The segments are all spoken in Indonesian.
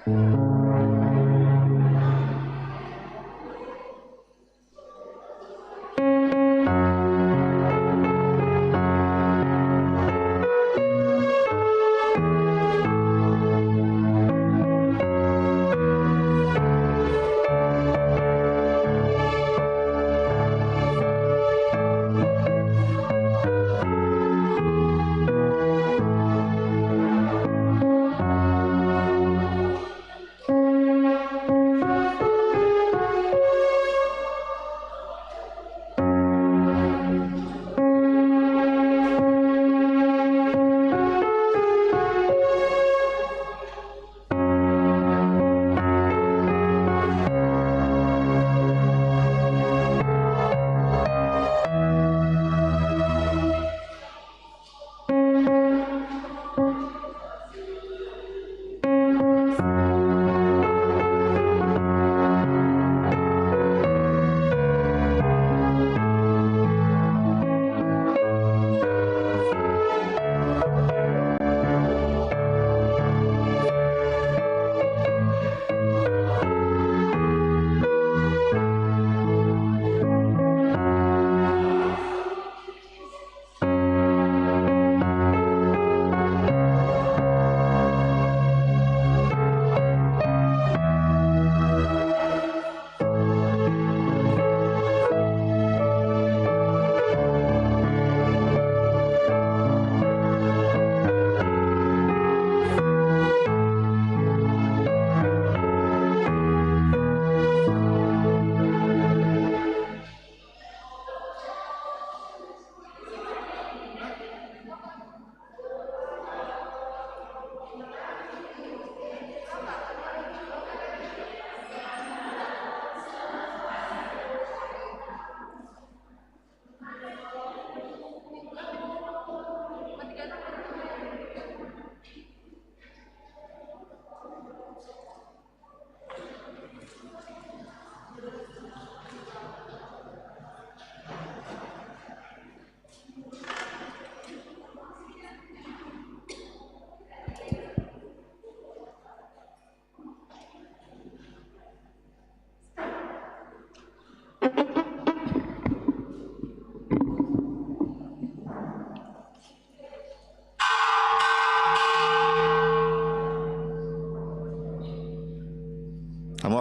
Amo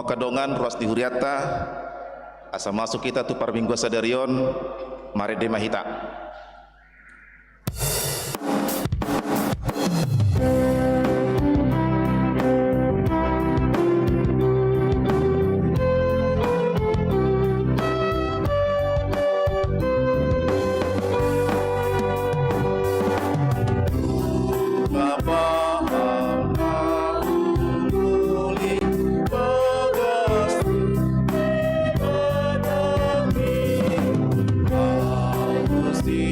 kadongan ruas dihuriata asa masuk kita tu parminggu sadarion mare de mahita. Gusti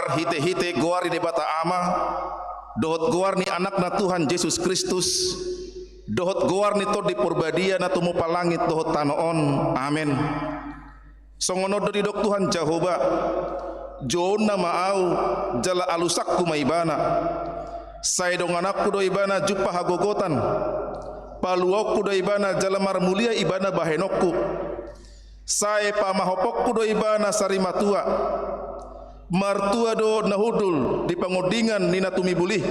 mar hite-hite goari debata ama, dohot goar ni anak na Tuhan Yesus Kristus, dohot goar ni to di purbadia na tumu palangit dohot tanoon. Amen. Songono do didok Tuhan Jehovah, jona maau jala alusakku maibana, saya dong anakku do ibana jupa hagogotan, paluokku do ibana jala marmulia ibana bahenokku, saya pamahopokku do ibana sarimatua, martua do nahudul di pangudingan nina tumibulih,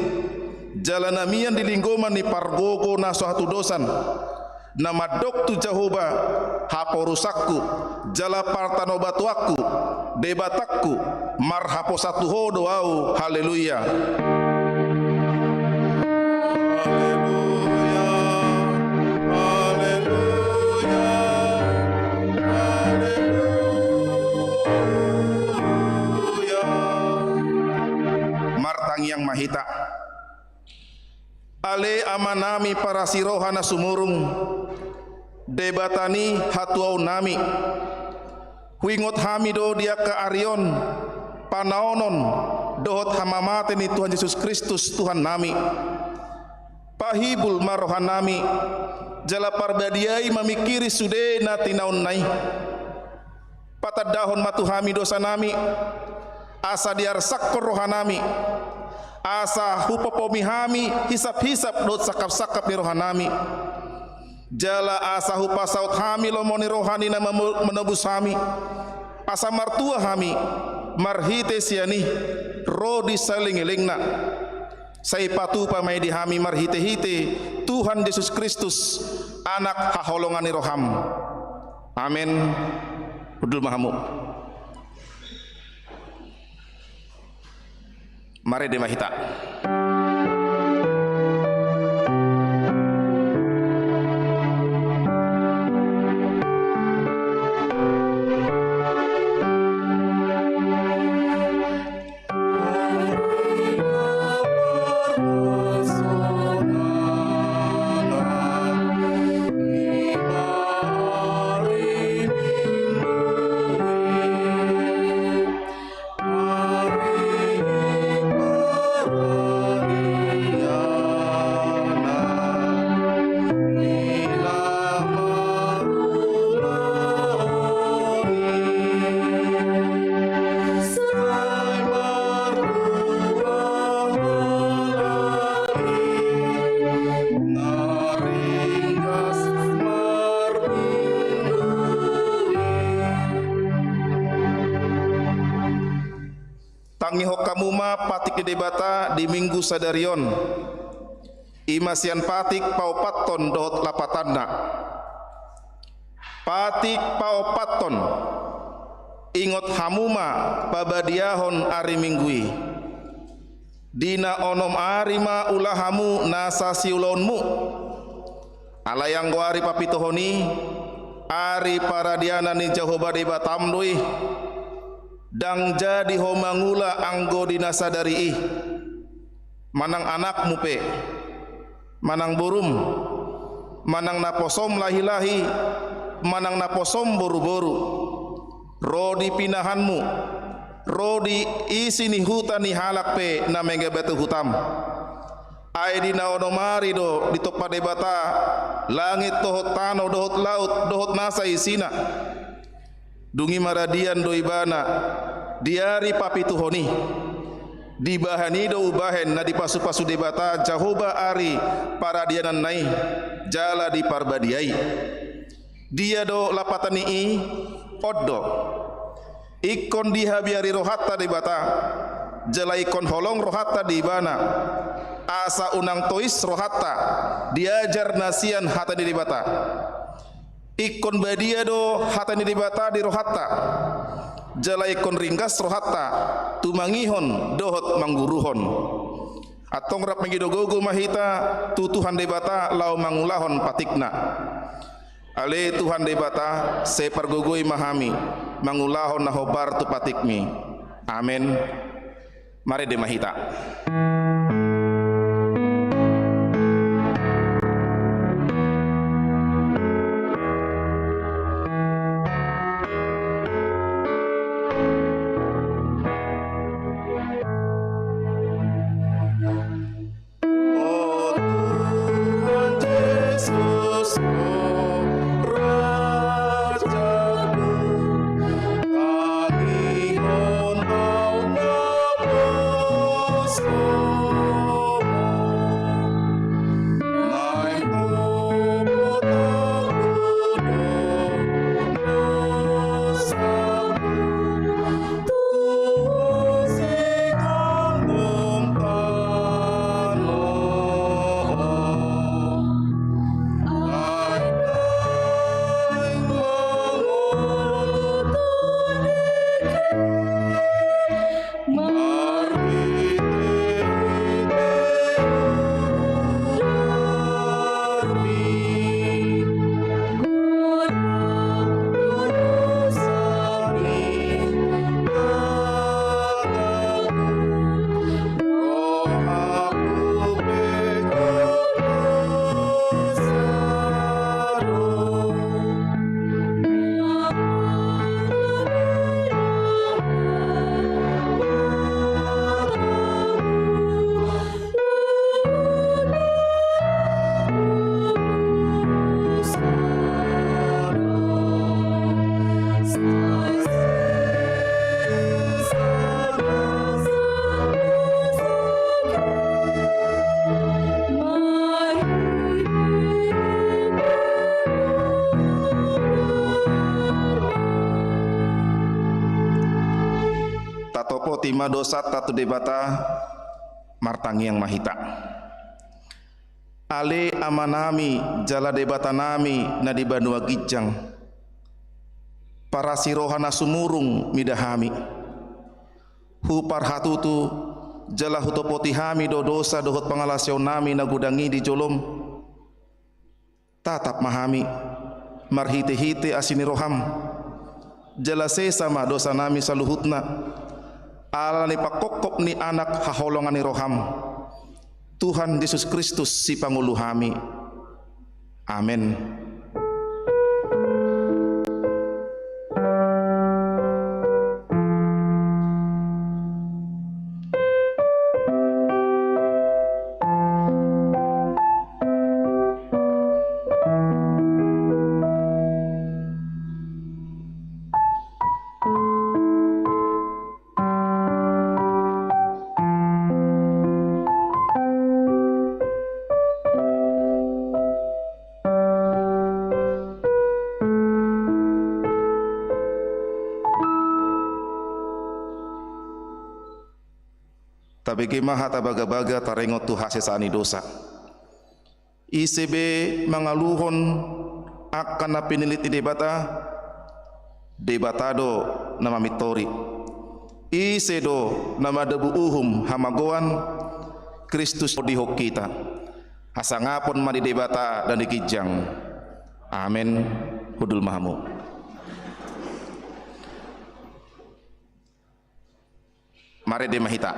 jalanamian di linggoman ni pargogo na suatu dosan, nama doktu Jehovah haporusakku jala partanobatuakku debatakku marhapo satu hodo au. Haleluya. Yang mahita ale amanami para sirohana sumurung debatani hatuau nami huingot hamido dia ke arion panaonon dohot hamamate ni Tuhan Yesus Kristus Tuhan nami pahibul marohan nami jala parbadiai mamikiri sude na tinaun nai patadahon matuhami dosa nami asa diarsak rohanami asa hupapomihami hisap-hisap dot sakap-sakap ni rohanami jala asa hupasaut hami lomoni rohani na menebus hami asa martua hami marhite siani rodi saling-elingna sai patu pamai di hami marhite-hite Tuhan Yesus Kristus anak haholongani roham. Amin. Udul mahamu. Mari dimahita. Tangiho kamuma patik di debata di minggu sadarion imasian patik paupaton dohot lapatanna patik paupaton ingot hamuma babadiahon ari minggui dina onom arima ulahamu nasa siulonmu alayang goari papitohoni ari paradiana ni Jehovah debatamdui dang jadi homangula anggo dinasadari manang anak mupe manang burum manang naposom lahi-lahi manang naposom boru-boru rodi pinahanmu rodi isi ni hutan ni halak pe na mega batu hutam ai dina onomari do ditokpa debata langit dohot tano dohot laut dohot nasa isina dungi maradian do ibana diari papituhoni dibahani do ubahen na dipasu-pasu debata Jehovah ari paradianan nai jala di parbadiai dia do lapatani i oddo ikon dihabiari rohata debata jala ikon holong rohata di ibana asa unang tois rohata diajar nasian hata di debata ikon badia do hatani dibata di rohata jala ikon ringgas rohata tumangihon dohot mangguruhon atong rap mengidogogo mahita tutuhan debata lau mangulahon patikna ale Tuhan debata separgogoi mahami mangulahon nahobar tu patikmi. Amin. Mari demahita. Bapa tima dosa tatu debata martangi yang mahita. Ale amanami jala debata nami na di Banua Gijang. Para sirohana sumurung midahami. Hupar hatutu jala hutopoti hami do dosa dohot pangalasyaw nami na gudangi di jolom. Tatap mahami marhite-hite asini roham. Jala sesama dosa nami saluhutna. Ala ni pakokop ni anak haholongan ni roham. Tuhan Yesus Kristus si pangulu hami. Amin. Tabigi maha tabaga-baga tarengot tu hasesani dosa. ICB mangaluhon akan na piniliti debatado nama mitori. ICD nama debu uhum hamagoan Kristus dihok kita. Hasangapon madi debata dan dikijang. Amin. Hudul mahamu. Mari demahita.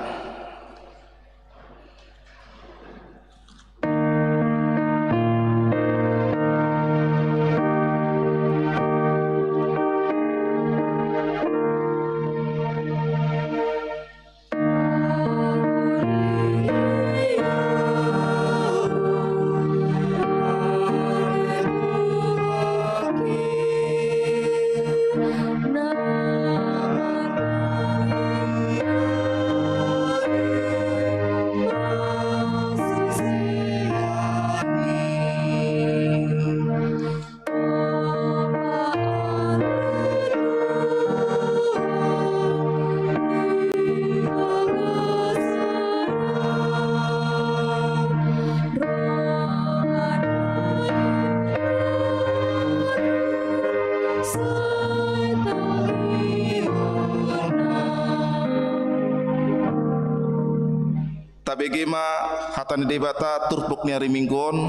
Tabegema hatani debata turpuk ni hari minggon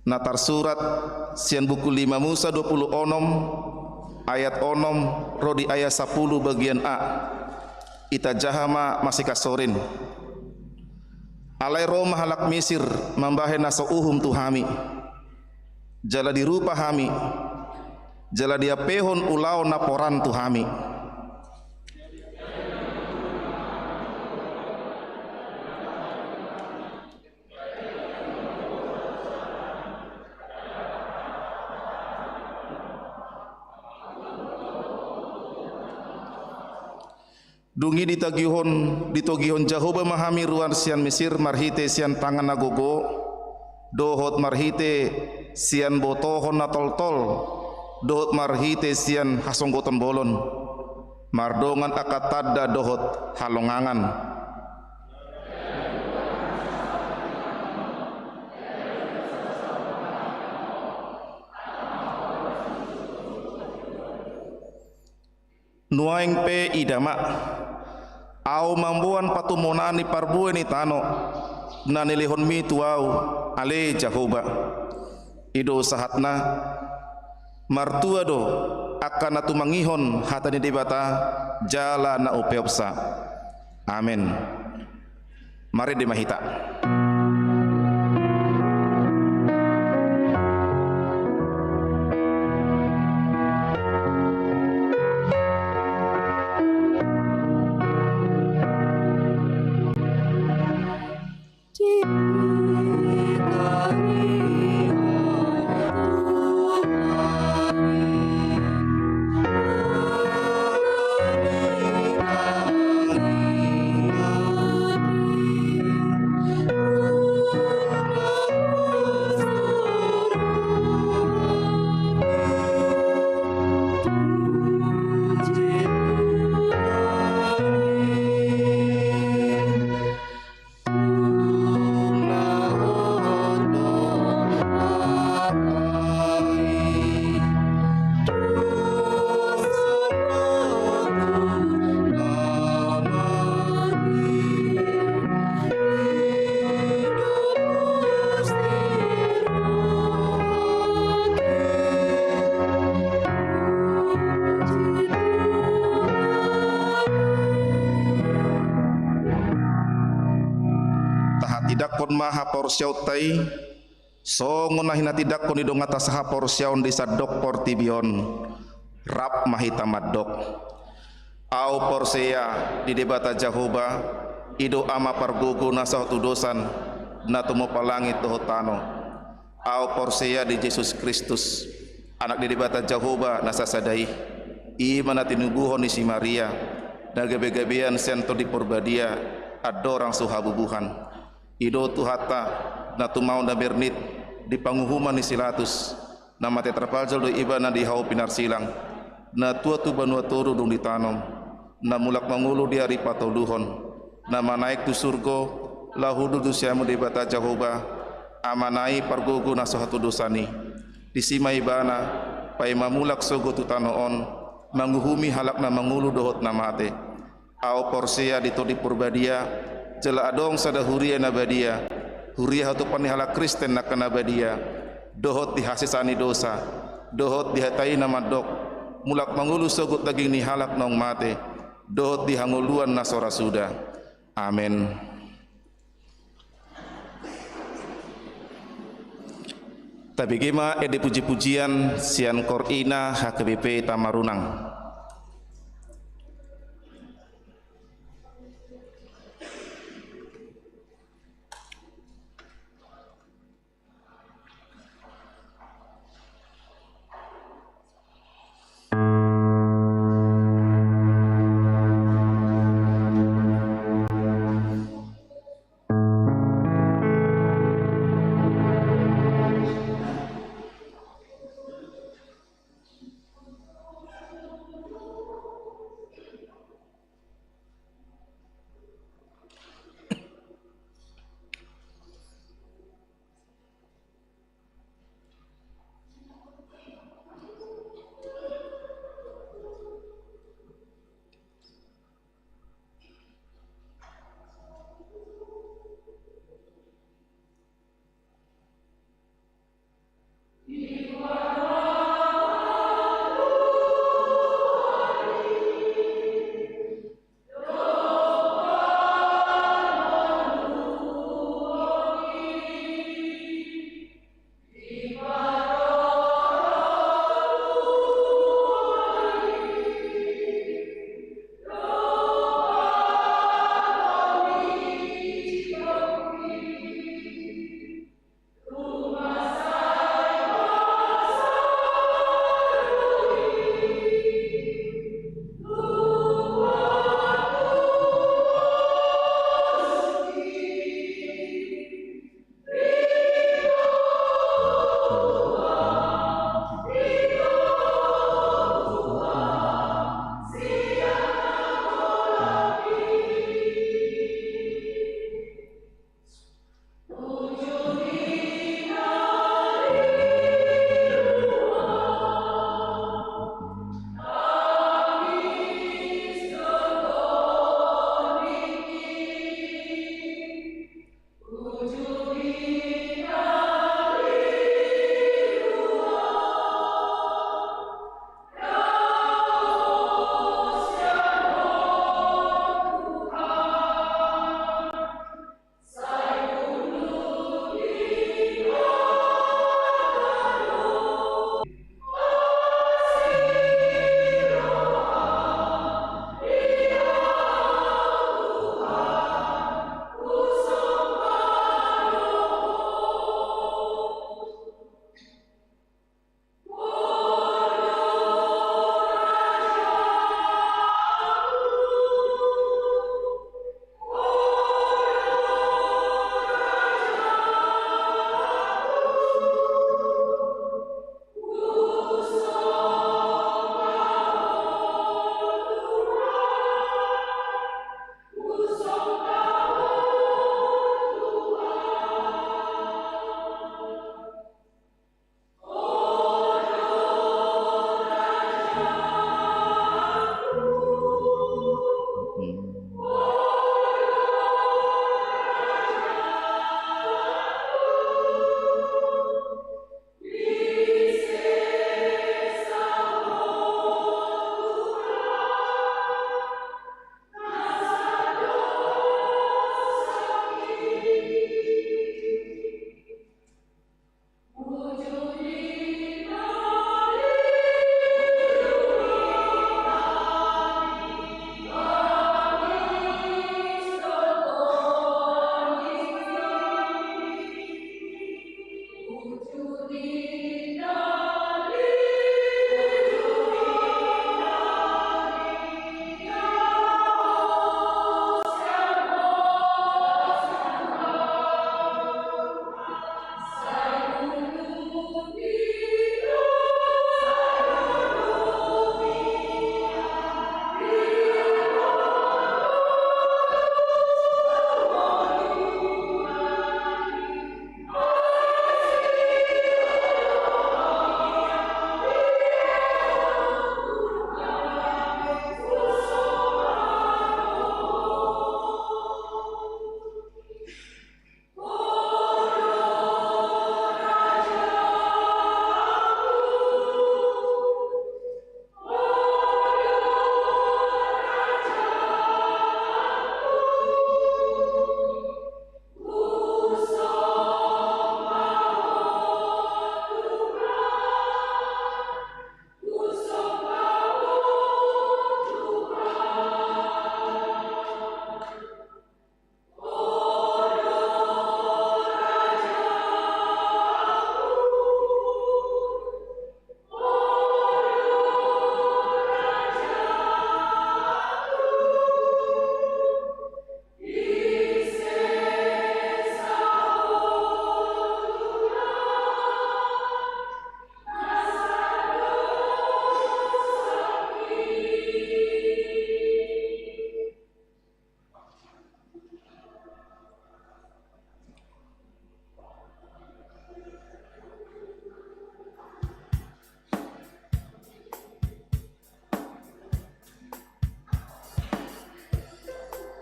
natar surat sian buku 5 Musa 20 onom ayat onom rodi ayat 10 bagian A ita jahama masih kasorin alai roma halak Mesir mambahe naso uhum tuhami jala dirupa hami jala dia pehon ulau naporan tuhami. Dungi ditogihon Jehovah mahami ruan sian Mesir marhite sian tangan nagogo dohot marhite sian botohon na tol-tol dohot marhite sian hasonggoton bolon mardongan akatadda dohot halongangan. Nuaing pe idama au mambuan patumonani parbueni tano nanilihon mi tuau ale Jehovah ido sahatna martua do akan atu mangihon hatani debata jala na upeopsa. Amin. Mari dimahita. maha porsiaw tay songon na hinatidak ko ni dong atas ha porsiaw di sadok portibion rap mahita madok au porsia di debata Jehovah ido ama pargugu nasa tudosan na tumupalangit tuhotano au porsia di Yesus Kristus anak di debata Jehovah nasa sadai iman na tinubuhon ni si Maria nagabe-gabean sento di porbadia adorang suhabubuhan ido tuhata na tumau na bernit di panguhuman ni silatus na mate terpaljal do iba na di hau pinar silang na tua tu banua turu dung ditanom na mulak mangulu di hari patoluhon na manaik tu surgo lahudu tu siamu di bata Jehovah amanai pargogo na sohatu dosani disimai bana pai mamulak sogo tu tanoon manguhumi halak na mangulu dohot na mate au porsia ditodi purbadia jela adong sada huria na badia huria hatu panihala Kristen na kanabadia dohot dihasisani dosa dohot dihatai na madok mulak mangulu sogut daging ni halak nong mate dohot dihanguluan na sora suda amin. Tapi gema ede puji-pujian sian korina HKBP Tamarunang.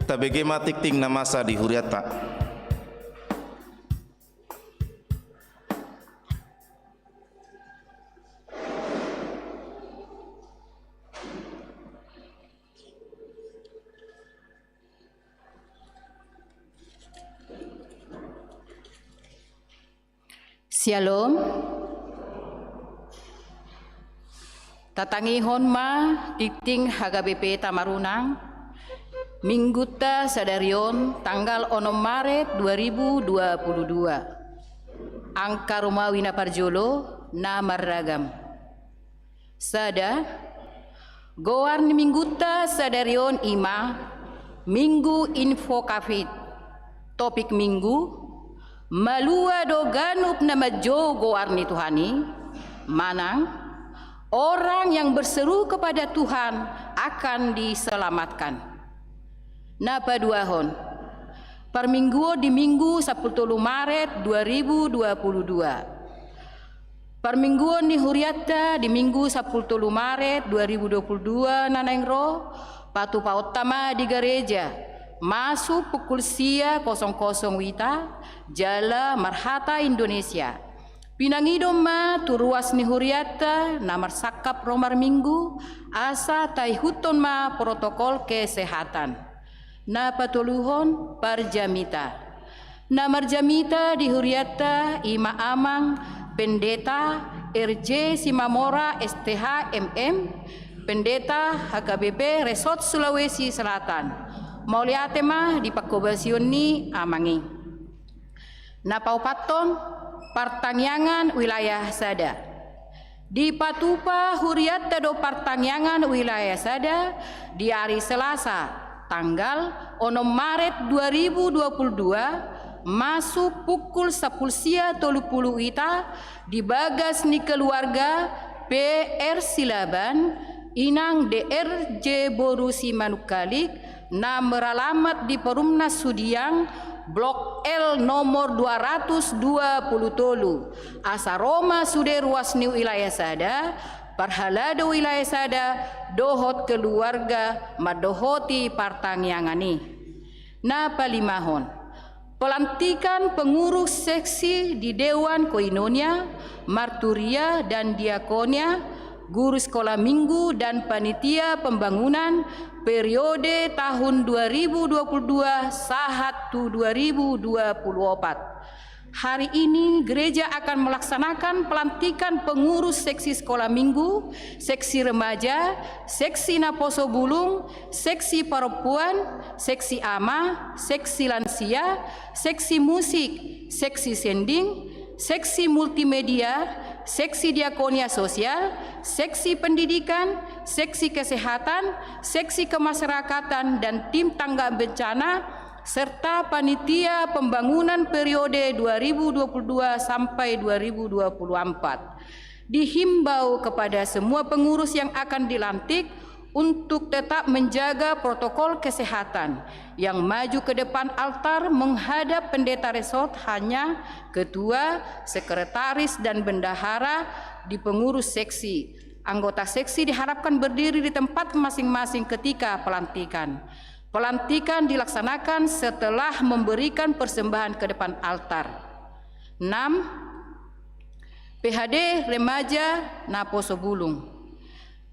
tabege matik ting na masa di huriata. Shalom. Tatangihon ma titing HKBP Tamarunang Mingguta Sadarion tanggal 6 Maret 2022. Angka rumah Wina Parjolo na marragam. Sada Gowarni Mingguta Sadarion ima Minggu Info Kafit. Topik minggu malua do ganup nama jogo arni Tuhani, manang orang yang berseru kepada Tuhan akan diselamatkan. Napa duahon permingguo di minggu 10 Maret 2022. Permingguo ni huriata di minggu 10 Maret 2022 nanengro patu pautama di gereja. Masuk pukul sia 00 wita Jala Marhata Indonesia. Pinangidom ma turuas ni huriata namar sakap romar minggu asa taihuton ma protokol kesehatan. Na patuluhon parjamita. Namar jamita di huriata ima amang pendeta RJ Simamora STH MM pendeta HKBP Resort Sulawesi Selatan. Mauliate mah di pakobasion ni amangi. Napaupaton Partangyangan wilayah Sada. Di Patupa huriata do Partangyangan wilayah Sada di hari Selasa tanggal 6 Maret 2022 masuk pukul 10.30 wita di bagas ni keluarga PR Silaban Inang DRJ Borusi Manukalik na meralamat di Perumnas Sudiang Blok L nomor 220 Tolu Asaroma Sude ruas ni wilayah Sada Parhalado wilayah Sada dohot keluarga madohoti Partangyangani. Na palimahon pelantikan pengurus seksi di Dewan Koinonia, Marturia dan Diakonia, guru sekolah minggu dan panitia pembangunan periode tahun 2022 sahat 2024. Hari ini gereja akan melaksanakan pelantikan pengurus seksi sekolah minggu, seksi remaja, seksi naposo bulung, seksi perempuan, seksi ama, seksi lansia, seksi musik, seksi sending, seksi multimedia, seksi diakonia sosial, seksi pendidikan, seksi kesehatan, seksi kemasyarakatan dan tim tangga bencana serta panitia pembangunan periode 2022 sampai 2024. Dihimbau kepada semua pengurus yang akan dilantik untuk tetap menjaga protokol kesehatan. Yang maju ke depan altar menghadap pendeta resort hanya ketua, sekretaris dan bendahara di pengurus seksi. Anggota seksi diharapkan berdiri di tempat masing-masing ketika pelantikan. Pelantikan dilaksanakan setelah memberikan persembahan ke depan altar. 6. PHD Remaja Naposo Bulung.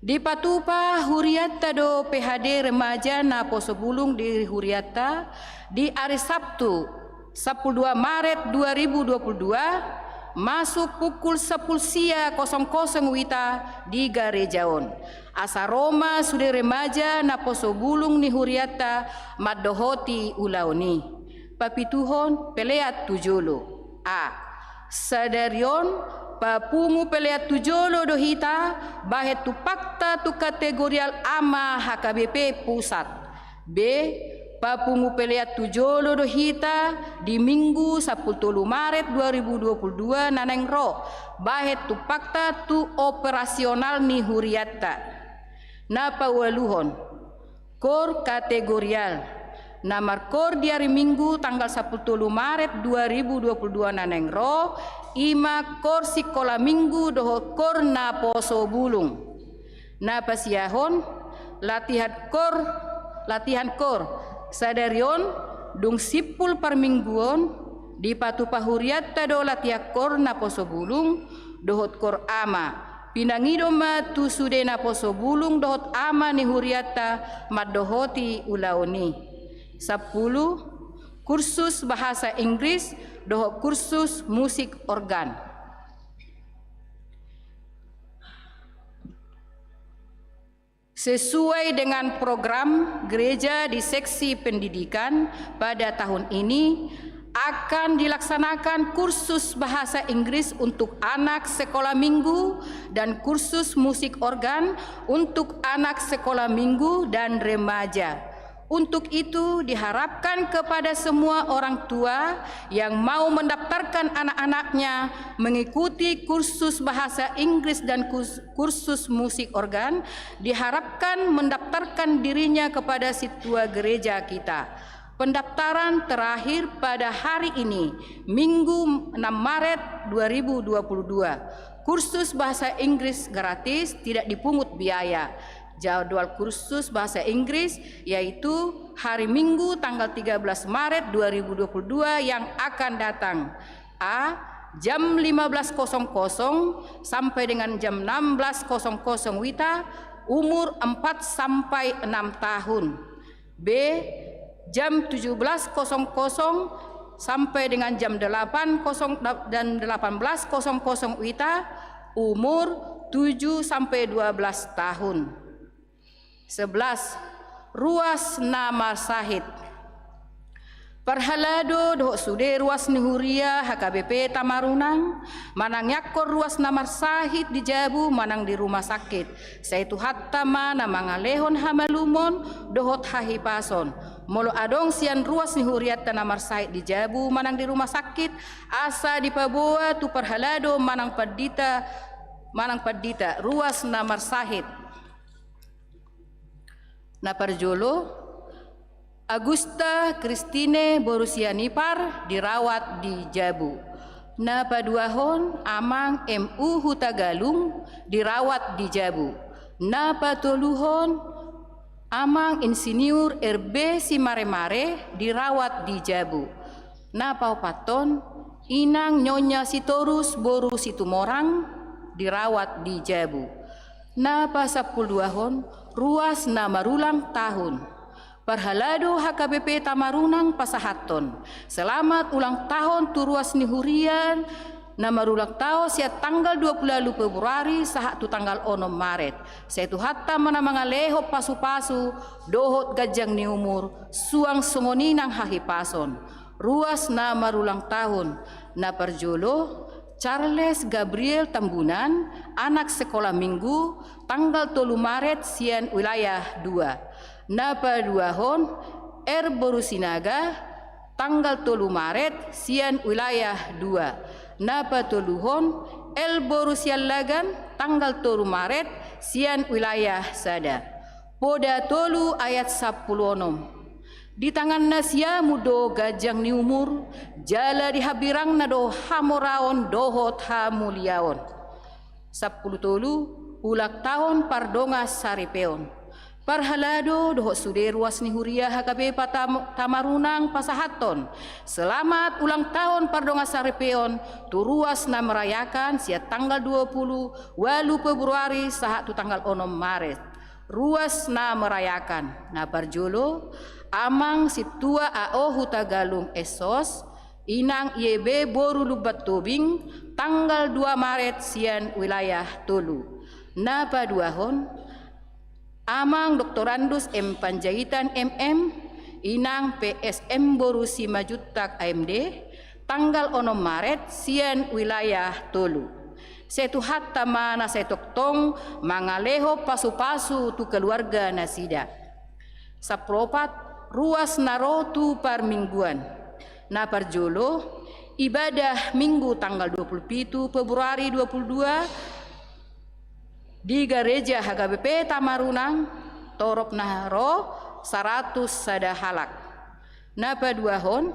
Di Patupa huriata do PHD Remaja Naposo Bulung di huriata di hari Sabtu 12 Maret 2022 masuk pukul 10.00 wita di Garejaon. Asaroma sude remaja Naposo Bulung ni huriata madohoti ulauni. Papituhon peleat tujolo. A. Sadarion papungu peleat tujolo dohita bahet tu pakta tu kategorial ama HKBP pusat. B. Papungu peleat tujolo dohita di minggu 10 Maret 2022 nanengro bahet tu pakta tu operasional ni huriata. Napa waluhon kor kategorial namar kor di hari Minggu tanggal 10 Maret 2022 nanengro ima kor sikola minggu doho kor Naposo Bulung. Napa siahon latihan kor sadarion dung sipul parmingguon di patu pahuriatta dolat yakor na poso bulung dohot kor ama pinangido ma tu sudena poso bulung dohot ama ni huriatta madohoti ulaoni. 10. Kursus bahasa Inggris dohot kursus musik organ. Sesuai dengan program gereja di seksi pendidikan pada tahun ini akan dilaksanakan kursus bahasa Inggris untuk anak sekolah minggu dan kursus musik organ untuk anak sekolah minggu dan remaja. Untuk itu diharapkan kepada semua orang tua yang mau mendaftarkan anak-anaknya mengikuti kursus bahasa Inggris dan kursus musik organ, diharapkan mendaftarkan dirinya kepada situa gereja kita. Pendaftaran terakhir pada hari ini, Minggu 6 Maret 2022. Kursus bahasa Inggris gratis, tidak dipungut biaya. Jadwal kursus bahasa Inggris yaitu hari Minggu tanggal 13 Maret 2022 yang akan datang. A. Jam 15.00 sampai dengan jam 16.00 WITA, umur 4 sampai 6 tahun. B. Jam 17.00 sampai dengan jam 18.00 dan 18.00 WITA, umur 7 sampai 12 tahun. 11. Ruas nama sahid. Parhalado doh sude ruas nihuria HKBP Tamarunang, manang yakor ruas nama sahid di Jabu manang di rumah sakit. Saitu hatta mana mangalehon hamalumon dohot hahipason. Molo adong sian ruas nihuriat tanamar sahid di Jabu manang di rumah sakit, asa di Paboa tu parhalado manang padita ruas namar sahid. Naparjolo Agusta Christine Borusianipar dirawat di Jabu. Napaduahon Amang MU Hutagalung dirawat di Jabu. Napatoluhon Amang Insinyur RB Simaremare dirawat di Jabu. Napaupaton Inang Nyonya Sitorus Boru Situmorang dirawat di Jabu. Napasapuluahon ruas namarulang tahun. Parhalado HKBP Tamarunang Pasahaton. Selamat ulang tahun tu ruas nihurian namarulang tahun sia tanggal 20 Februari sahat tu tanggal 6 Maret. Saitu hatta mana mangaleho pasu-pasu dohot gajang ni umur suang songoninang hahipason. Ruas namarulang tahun na parjolo Charles Gabriel Tambunan, anak sekolah minggu, tanggal 3 Maret sian wilayah 2. Napa duahon Borusinaga, tanggal 3 Maret sian wilayah 2. Napa toluhon Borusialagan, tanggal 3 Maret sian wilayah sada. Poda tolu ayat 10. Di tangan nasia mudo gajang ni umur, jala di habirang na do hamoraon dohot hamuliaon. 10 tolu ulak tahun pardonga saripeon. Parhalado dohot sude ruas ni huria HKB Tamarunang Pasahaton. Selamat ulang tahun pardonga saripeon tu ruas na merayakan sia tanggal 20 Februari sahat tu tanggal 6 Maret. Ruas na merayakan na parjolo Amang situa AO Hutagalung Esos, Inang IEB Boru Lubat Tobing, tanggal 2 Maret sian wilayah Tolu. Napa duahon Amang Doktorandus M Panjaitan MM, Inang PSM Boru Simajutak AMD, tanggal 6 Maret sian wilayah Tolu. Setu hatta mana setoktong mangaleho pasu-pasu tu keluarga nasida. Sapropat ruas narotu parmingguan. Na parjolo ibadah minggu tanggal 27 Februari 22 di gereja HKBP Tamarunang torop naharo 100 sada halak. Na paduahon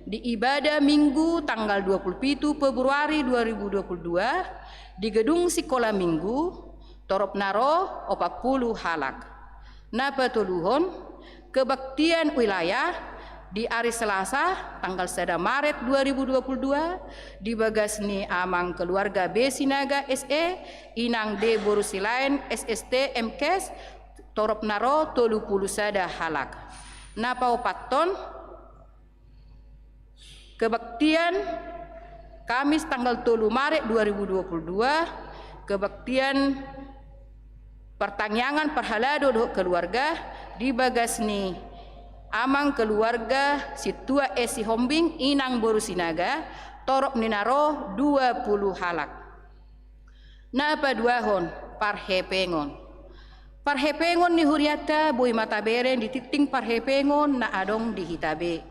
di ibadah minggu tanggal 27 Februari 2022 di gedung sekolah minggu torop naro 40 halak. Na patuluhon kebaktian wilayah di hari Selasa tanggal 1 Maret 2022 di Bagasni Amang keluarga B Sinaga SE Inang D Borusilain SST MKes Torop Naro Tolu Pulusada Halak Napau Paton kebaktian Kamis tanggal 3 Maret 2022 kebaktian pertanyaan perhalado keluarga di Bagasni Amang keluarga Situa Esi Hombing Inang Borusinaga Torop Ninaro 20 halak. Napa duahon parhepengon. Parhepengon ni huriata boy mataberen di titing parhepengon na adong di hitabe.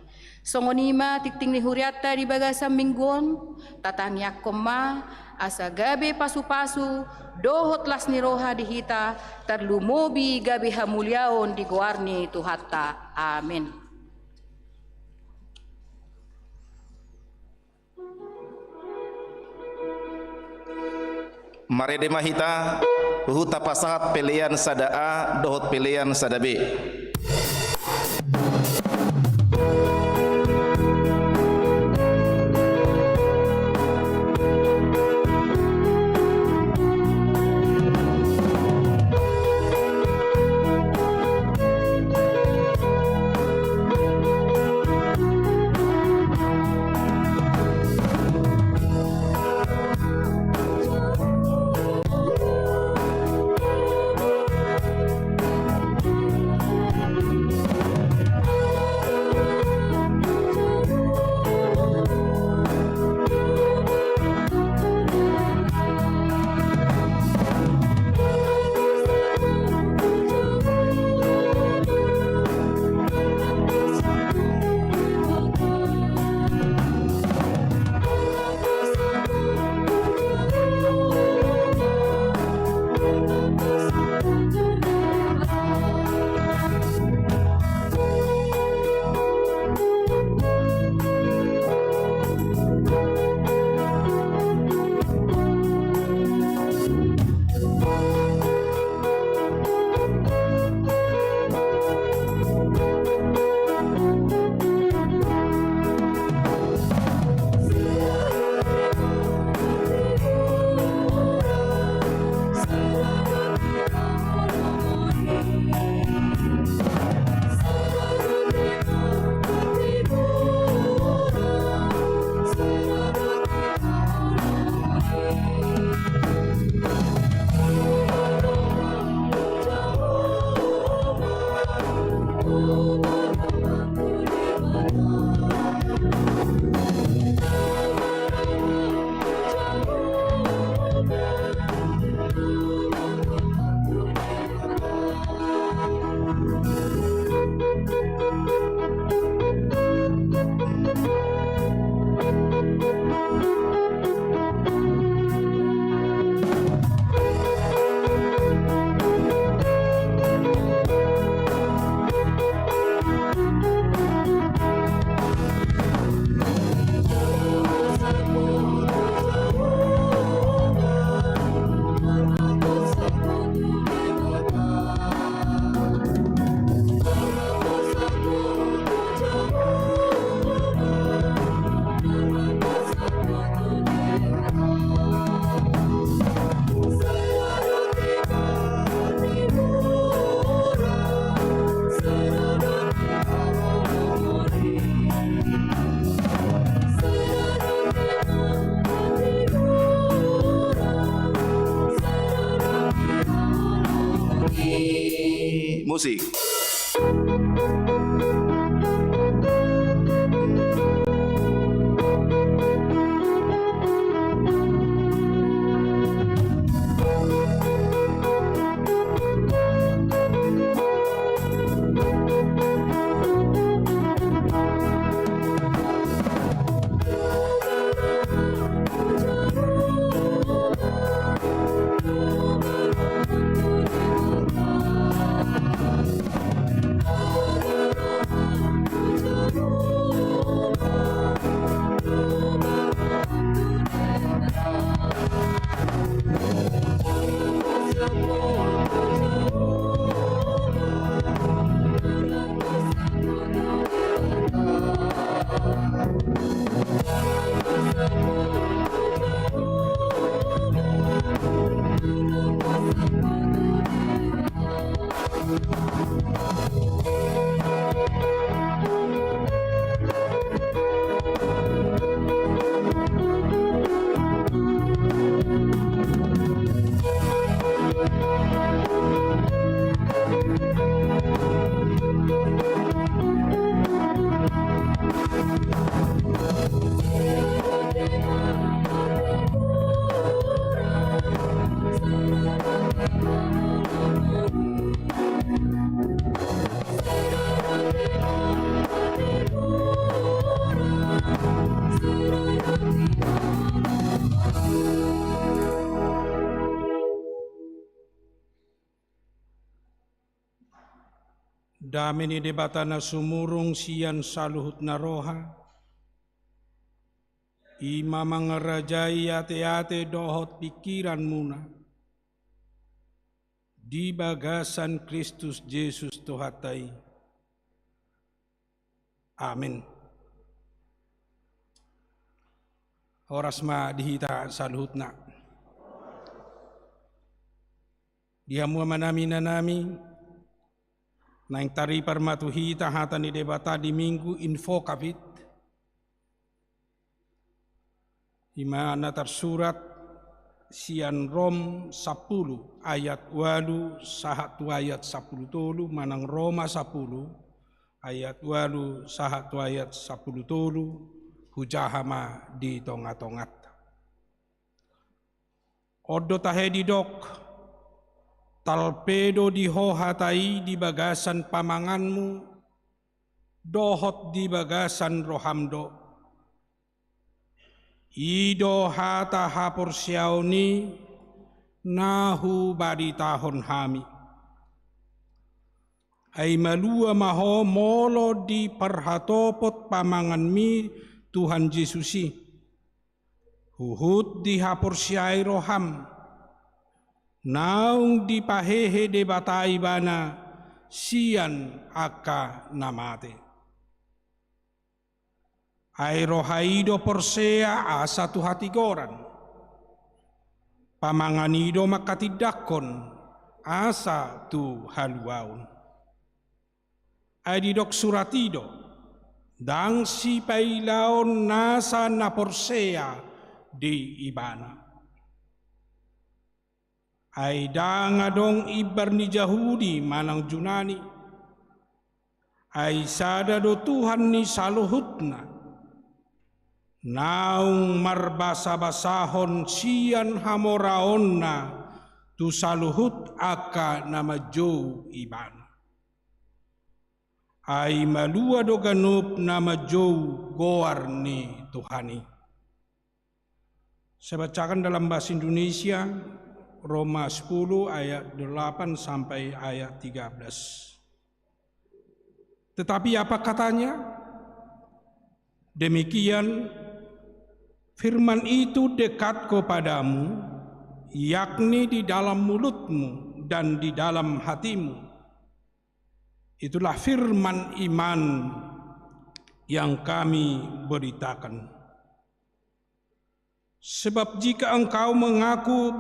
Songonima titing ni huriata di bagasam minggon tatangyak koma asa gabe pasu-pasu dohot las niroha dihita terlumobi gabe hamulyaon di goarni tuhatta. Amin. Mari demahita huta pasahat pilihan sada A dohot pilihan sada B. Musik. Damini debatana sumurung sian saluhut naroha. Ima mangerajai ate-ate dohot pikiran muna. Di bagasan Kristus Yesus Tuhatai. Amin. Horasma dihita saluhutna. Dihamua manami nanami. Naing tari parmatuhi tahatan di debata di minggu info kapit. Imana tersurat sian Rom 10 ayat 8 sahatu ayat 10 tolu manang Roma 10 ayat 8 sahatu ayat 10 tolu hujahama di tongat-tongat. Odo tahedi dok. Talpedo di hohatai di bagasan pamanganmu, dohot di bagasan rohamdo. Ido hata hapur siauni, nahu badi tahun hami. Ai malua maho molo di perhatopot pamangan mi Tuhan Yesusi. Huhut di hapur siai roham. Naung dipahehe debatai bana sian aka namate. Ai rohaido persea asa tu hati goran. Pamanganido makatidakon asa tu haluaun. Ai didok suratido dang si pailaon nasa na persea di ibana. Ai dangadong ibar ni Yahudi manang Junani. Ai sada do Tuhan ni saluhutna. Naung marbasa-basahon sian hamoraonna tu saluhut aka nama jo ibana. Ai malua do ganup nama jo goar ni Tuhani. Saya bacakan dalam bahasa Indonesia. Roma 10 ayat 8 sampai ayat 13. Tetapi apa katanya? Demikian firman itu dekat kepadamu, yakni di dalam mulutmu dan di dalam hatimu. Itulah firman iman yang kami beritakan. Sebab jika engkau mengaku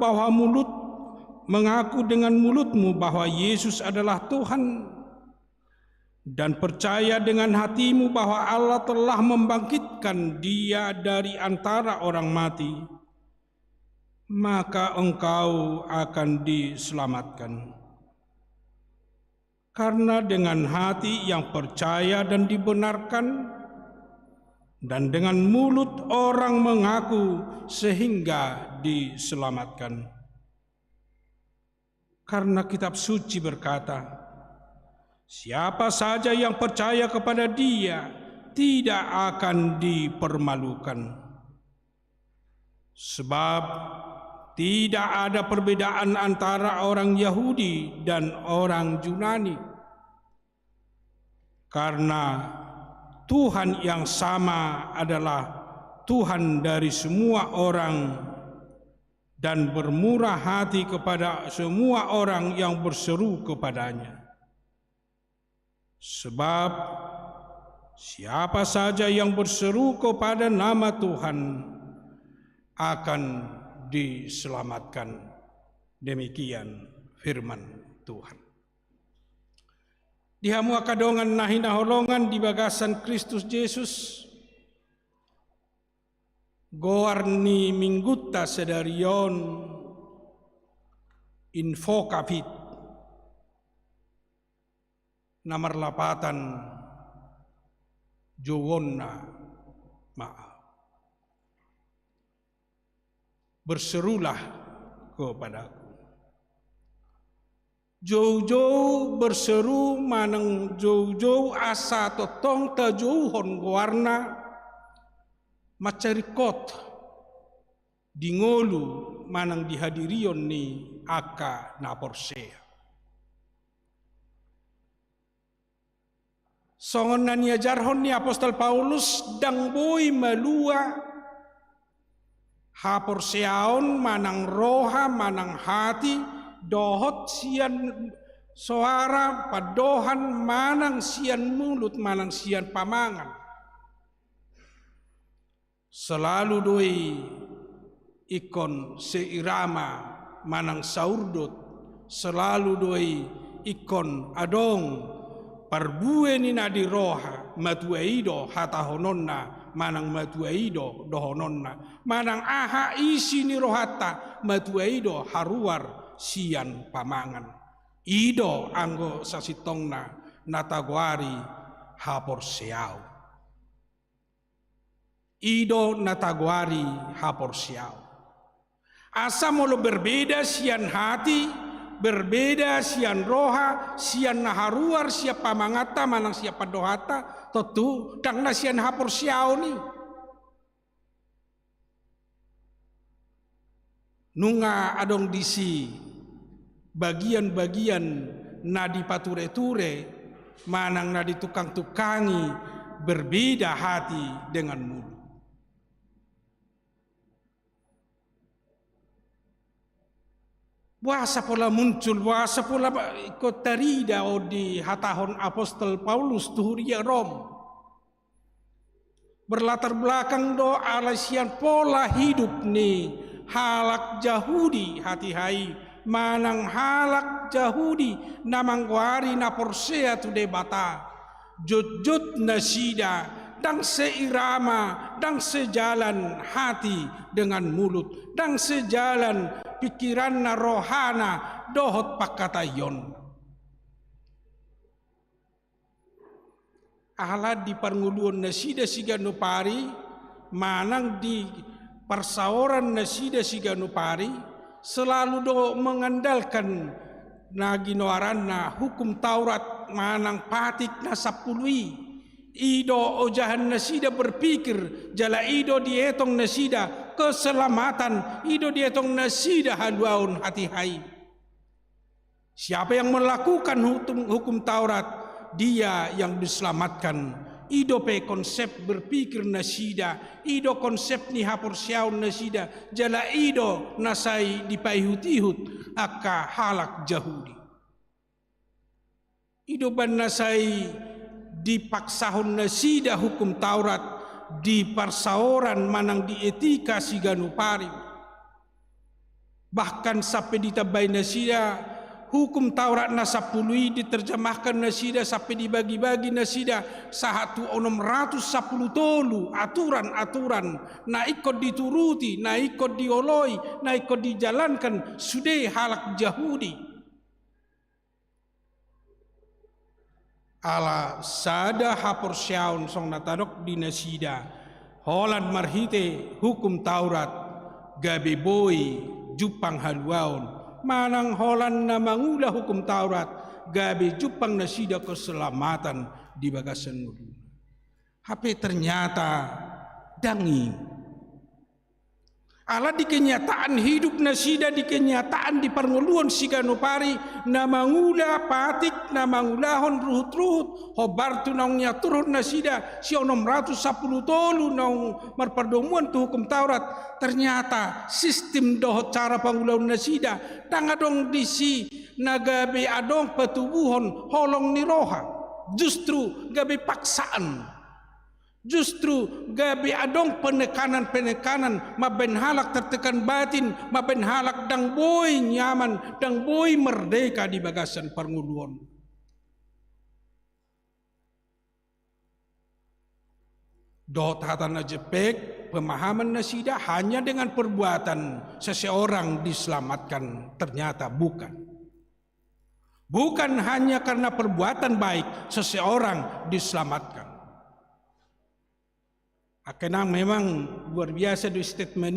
dengan mulutmu bahwa Yesus adalah Tuhan dan percaya dengan hatimu bahwa Allah telah membangkitkan Dia dari antara orang mati, maka engkau akan diselamatkan. Karena dengan hati yang percaya dan dibenarkan, dan dengan mulut orang mengaku sehingga diselamatkan. Karena kitab suci berkata, siapa saja yang percaya kepada Dia tidak akan dipermalukan. Sebab tidak ada perbedaan antara orang Yahudi dan orang Yunani. Karena Tuhan yang sama adalah Tuhan dari semua orang dan bermurah hati kepada semua orang yang berseru kepadanya. Sebab siapa saja yang berseru kepada nama Tuhan akan diselamatkan. Demikian firman Tuhan. Dihamu akadongan nahina holongan di bagasan Kristus Yesus. Goarni minggutta sedarion info kapit. Namar lapatan jowonna maaf. Berserulah kepadaku. Jauh-jauh berseru manang jauh-jauh asa totong tajauhon warna macarikot dingolu manang dihadirion ni aka naporsea. songon ni ajarhon ni apostol Paulus dang boy malua hapor seaon manang roha manang hati dohot sian suara padohan manang sian mulut manang sian pamangan selalu doi ikon seirama manang saurdot selalu doi ikon adong parbue ni nadi roha matuaido hatahononna manang matuaido dohononna manang aha isi ni rohata matuaido haruar sian pamangan ido anggo sasitongna natagwari hapor seau ido natagwari hapor seau asa molo berbeda sian hati berbeda sian roha sian naharuar siapa mangata manang siapa dohata tentu dang nasian hapor siau ni nunga adong disi bagian-bagian nadi pature-ture manang nadi tukang-tukangi berbeda hati dengan mulut. Wasa pola muncul, wasa pola ikut tarida di hatahon apostol Paulus tuhuria Rom. Berlatar belakang do alasian pola hidup ni halak Yahudi hati hai manang halak Yahudi namang wari na porsea tu debata jujut nasida dang seirama dang sejalan hati dengan mulut dang sejalan pikiran na rohana dohot pakatayon ahlad di parnguluan nasida sigano pari manang di persaoran nasida sigano pari selalu do mengandalkan naginoaranna hukum Taurat manang patik na sapului ido ojahan nasida berpikir jala ido dietong nasida keselamatan ido dietong nasida haluaun hati hai siapa yang melakukan hukum Taurat dia yang diselamatkan ido pe konsep berpikir nasida ido konsep ni hapor siaun nasida jala ido nasai dipaihut-ihut aka halak Yahudi ido ban nasai dipaksahon nasida hukum Taurat di parsaoran manang di etika siganu pari bahkan sampai ditabai nasida hukum Taurat nasapului diterjemahkan nasida sampai dibagi-bagi nasida sahatu 610 tolu aturan-aturan na ikut dituruti na ikut dioloi na ikut dijalankan sudah halak Yahudi ala sada hapor syaun song natadok di nasida Holland marhite hukum Taurat gabe boy jupang haluaun manang Holland na mangula hukum Taurat gabe jupang nasida keselamatan di bagasan mudu HP ternyata dangi ala di kenyataan hidup nasida di kenyataan di parnguluan siganopari na mangula patik na mangulahon ruhut-ruhut hobar tu naungnya turun nasida si 610 tolu naung marpardomuan tu hukum Taurat ternyata sistem dohot cara pangulahon nasida tangadong disi nagabe adong petubuhon holong ni roha justru gabe paksaan justru gabi adong penekanan-penekanan maben halak tertekan batin maben halak dang boy nyaman dang boy merdeka di bagasan parnguluan dot hatan jepek pemahaman nasida hanya dengan perbuatan seseorang diselamatkan ternyata bukan hanya karena perbuatan baik seseorang diselamatkan. Akenang memang luar biasa di statement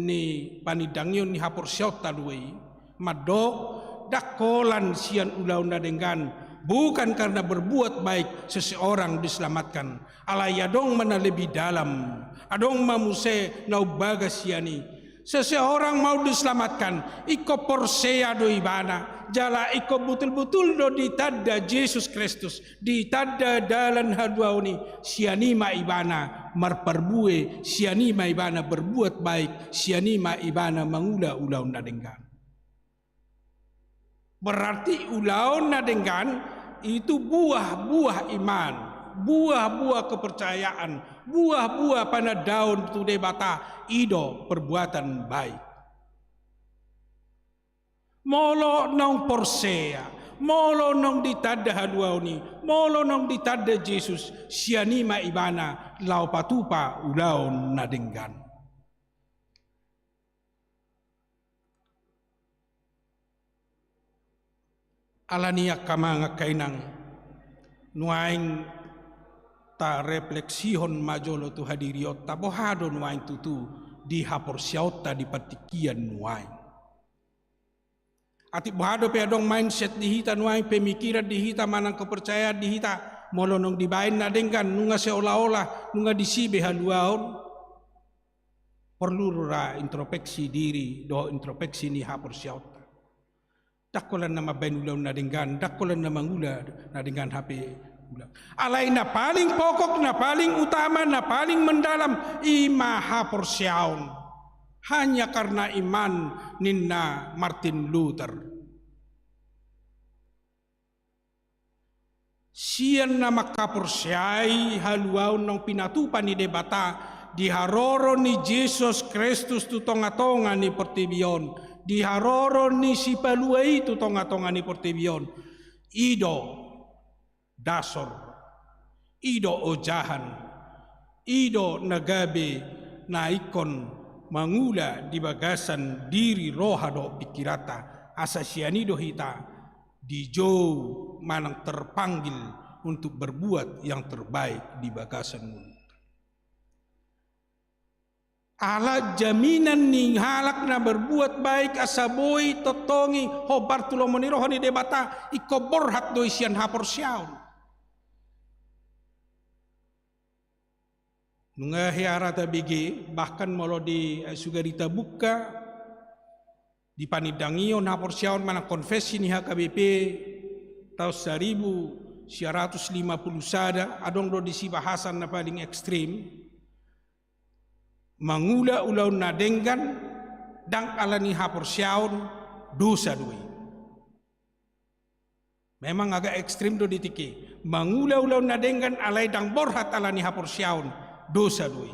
ni panidangyon ni hapor siot talui madok dakolan sian ulauna dengan bukan karena berbuat baik seseorang diselamatkan alayadong mana lebih dalam adong mamuse nau bagas siani Seseorang mau diselamatkan, iko porsea do ibana, jala iko betul-betul do ditanda Yesus Kristus, ditanda dalam haduauni, sianima ibana marperbue, sianima ibana berbuat baik, sianima ibana mangula-ulau nadenggan. Berarti ulau nadenggan itu buah-buah iman, buah-buah kepercayaan, buah-buah pada daun tu debata ido perbuatan baik. Molo nong porsea, molo nong ditanda haduauni, molo nong ditanda Yesus, sianima ibana lau patupa ulau nadenggan. Alania kamanga kainang nuaing ta refleksihon majolo tu hadiriot ta bohado nuaing tutu di hapor siauta di patikian nuaing. Ati bohado pe adong mindset dihita nuaing pemikiran dihita manang kepercayaan dihita molonong dibain nadengkan nunga seolah-olah nunga disibe haluaon perlu ra introspeksi diri do introspeksi ni hapor siauta. Dakolan nama bain ulau nadenggan, dakolan nama ngula nadenggan HP ulau. Alai na paling pokok, na paling utama, na paling mendalam imaha porsiaun. Hanya karena iman ninna Martin Luther. Sian nama kaporsiai haluaun nong pinatupan ni debata diharoro ni Yesus Kristus tu tonga-tonga ni pertibion. Diharoro ni si palua itu tonga-tonga ni pertibion. Ido dasor, ido ojahan, ido nagabe na ikon mangula di bagasan diri roha do pikirata asa sianido hita di jauh manang terpanggil untuk berbuat yang terbaik di bagasan mulut. Ala jaminan ning halak na berbuat baik asaboy totongi ho Bartolomeo ni rohani debata iko borhat do isian hapor siaun. Nunga hiara tabigi bahkan molo di sugarita buka di panidangion hapor siaun mana konfesi ni HKBP tahun 1950 sada adong do disi bahasan na paling ekstrim. Mangula ulau nadenggan dang alani hapor siaun dosa dui. Memang agak ekstrim do ditiki. Mangula ulau nadenggan alai dang borhat alani hapor siaun dosa dui.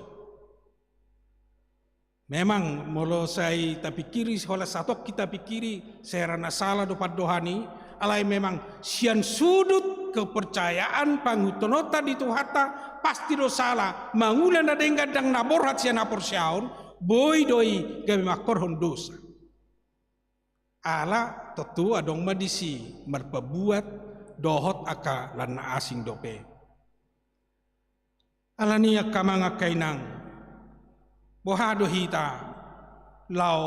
Memang molo saya tapikiri hola satok kita pikiri saya rana salah do padohani alai memang sian sudut kepercayaan pangutonota di tuhata pasti do salah mangulan na denggan dang naborhat sian hapor siaun boy doi gabi makorhon dosa ala tentu adong madisi merpebuat dohot aka lan asing dope alania kamanga kainang bohado hita lau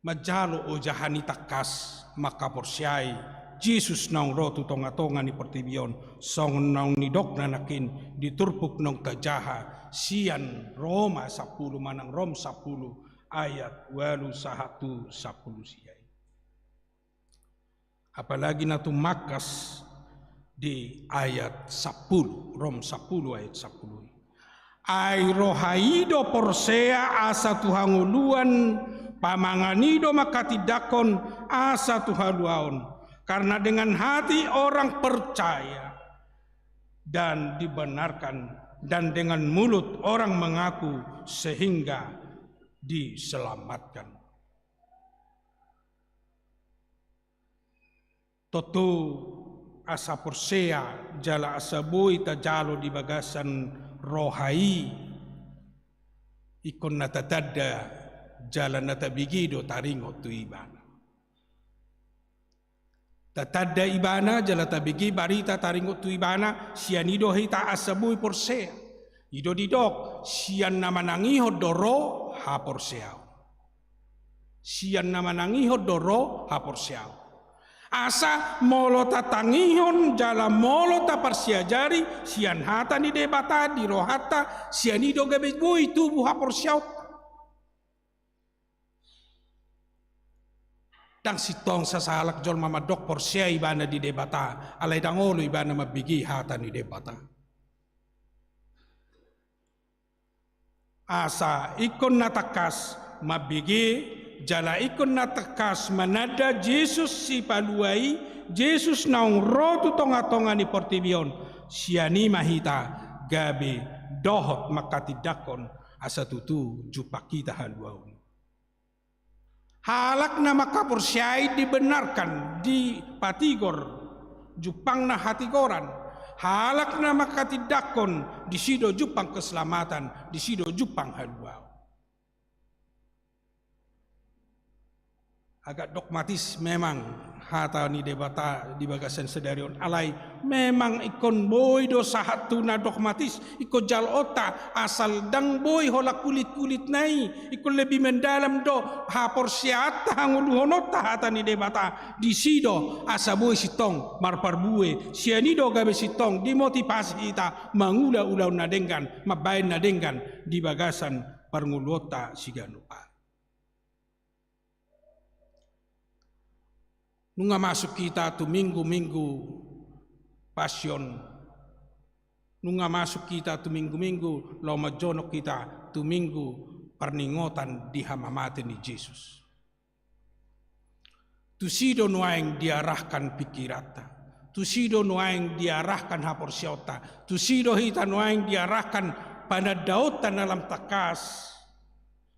majalo o jahani takas maka porsiai Jesus nang rotu tonga-tonga ni pertibion song nang nidok na nakin diturpuk nang tajaha sian Roma 10 manang Rom 10 ayat 81 10 siai. Apalagi na tumakas di ayat 10 Rom 10 ayat 10. Ai rohaido porsea asa tuhanguluan pamanganido makatidakon asa tuhaluaon. Karena dengan hati orang percaya dan dibenarkan dan dengan mulut orang mengaku sehingga diselamatkan. Totu asa persea jala asabui tajalo di bagasan rohai ikon natatadda jalan natabigido taringo tu ibana. Tatadda ibana jala tabigi barita taringo tu ibana sianido hita asabui porsea. Ido didok sian nama nangiho doro ha porsea. Sian nama nangiho doro ha porsea. Asa molo tatangihon jala molo taparsiajari sian hata ni debata di rohata sianido gabe bui tubuh ha porsea. Dang sitong sasalak jol mamadok porsia ibana di debata, alay dangolo ibana mabigi hata ni debata. Asa ikon natakas mabigi, jala ikon natakas manada Jesus si paluai, Jesus naung rotu tonga-tonga ni portibion, siani mahita gabe dohot makatidakon asa tutu jupakita haluaun. Halak na makaporsyai dibenarkan di patigor jupang na hatigoran. Halak na makatidakon di sido jupang keselamatan, di sido jupang haluau. Agak dogmatis memang hata ni debata di bagasan sedarion alai memang ikon boy do sahatu na dogmatis ikon jal ota asal dang boy hola kulit nai ikon lebih mendalam do hapor siata hanguluhonota hata ni debata di sido asa boy sitong marparbue sianido gabe sitong dimotivasi kita mangula-ulau nadenggan mabain nadenggan di bagasan parngulota siganupa. Nunga masuk kita tu minggu-minggu passion. Nunga masuk kita tu minggu-minggu loma jonok kita tu minggu perningotan di hamamate ni Yesus. Tu sido nuaing diarahkan pikirata. Tu sido nuaing diarahkan haporsiota. Tu sido hita nuaing diarahkan panadautan dalam takas.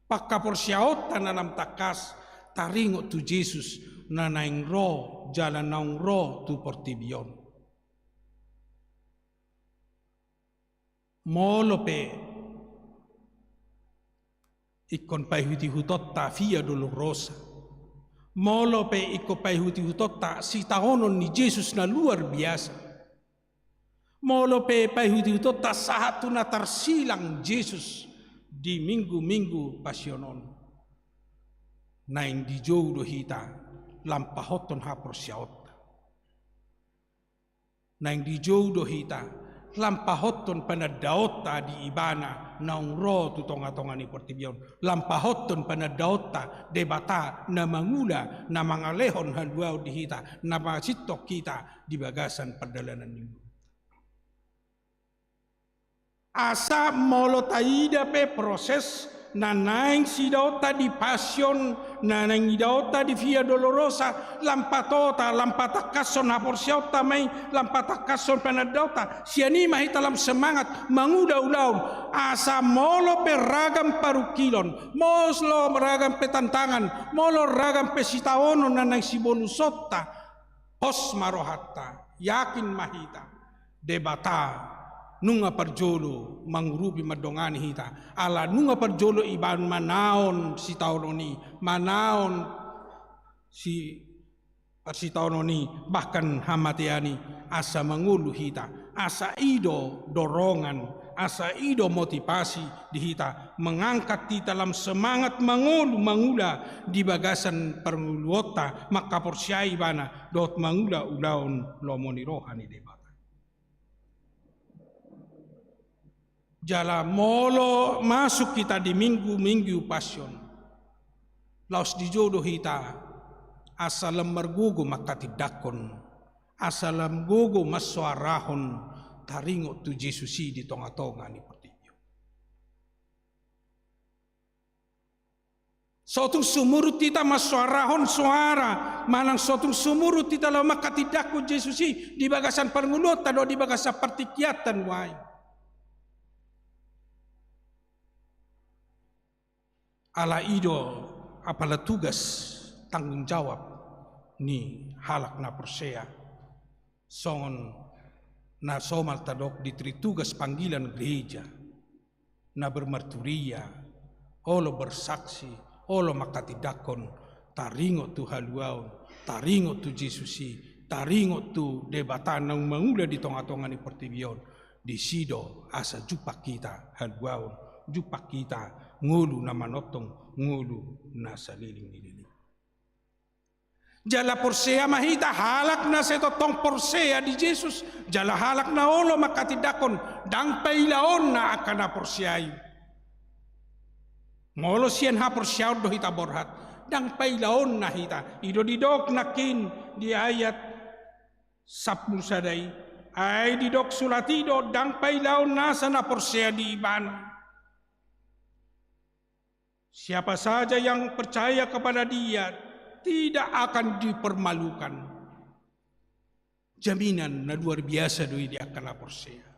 Pakaporsiota dalam takas taringo tu Yesus. Na naing ro jalan naung ro tu portibion molope ikon paihuti hutotta via dolorosa molope ikon paihuti hutotta si taonon ni Yesus na luar biasa molope paihuti hutotta sahatu na tarsilang Yesus di minggu-minggu pasionon naing di jodoh hita lampahoton haporsiaot. Nang di jodoh hita lampahoton panadaota di ibana naung ro tu tonga-tonga ni portibion. Lampahoton panadaota debata na mangula na mangalehon haluau di hita na masitok kita di bagasan perdalanan minggu. Asa molo taida pe proses na naing sidaota di passion na naing idaota di via dolorosa lampatota lampatakason haporsiota mai lampatakason panadaota siani mahita dalam semangat manguda-udaun asa molo peragam parukilon moslo meragam petantangan molo ragam pesitaono na naing sibonusota pos marohatta yakin mahita debata nunga parjolo mangrupi madongani hita ala nunga parjolo iban manaon si taononi manaon si taononi bahkan hamatiani asa mangulu hita asa ido dorongan asa ido motivasi di hita mengangkat di dalam semangat mangula di bagasan pernguluota maka porsiai bana dot mangula ulaun lomoni rohani deba. Jala molo masuk kita di minggu-minggu passion. Laos di jodoh kita asalam margugo makatidakon. Asalam gugo maswarahon taringo tu Jesusi di tonga-tonga ni portibio. Sotung sumurut kita maswarahon suara manang sotung sumurut kita la makatidakon Jesusi di bagasan perngulota do di bagasan pertikiatan wai. Ala ido apala tugas tanggung jawab ni halak na persea songon na somal tadok diteri tugas panggilan gereja na bermarturia olo bersaksi olo makatidakon taringo tu haluau taringo tu Jesusi taringo tu debatan nang mangula di tonga-tonga ni portibion di sido asa jupak kita haluau jupak kita ngulu na manotong ngulu na saliling-liling. Jala porsea mahita halak na setotong porsea di Yesus. Jala halak na olo makatidakon dang pailaon na akan na porseai. Molo sian ha porseaw do hita borhat. dang pailaon na hita. Ido didok nakin di ayat 10 sadai. Ay didok sulatido dang pailaon nasa na porsea di ibana. Siapa saja yang percaya kepada dia tidak akan dipermalukan. Jaminan na luar biasa doi dia akan porsea.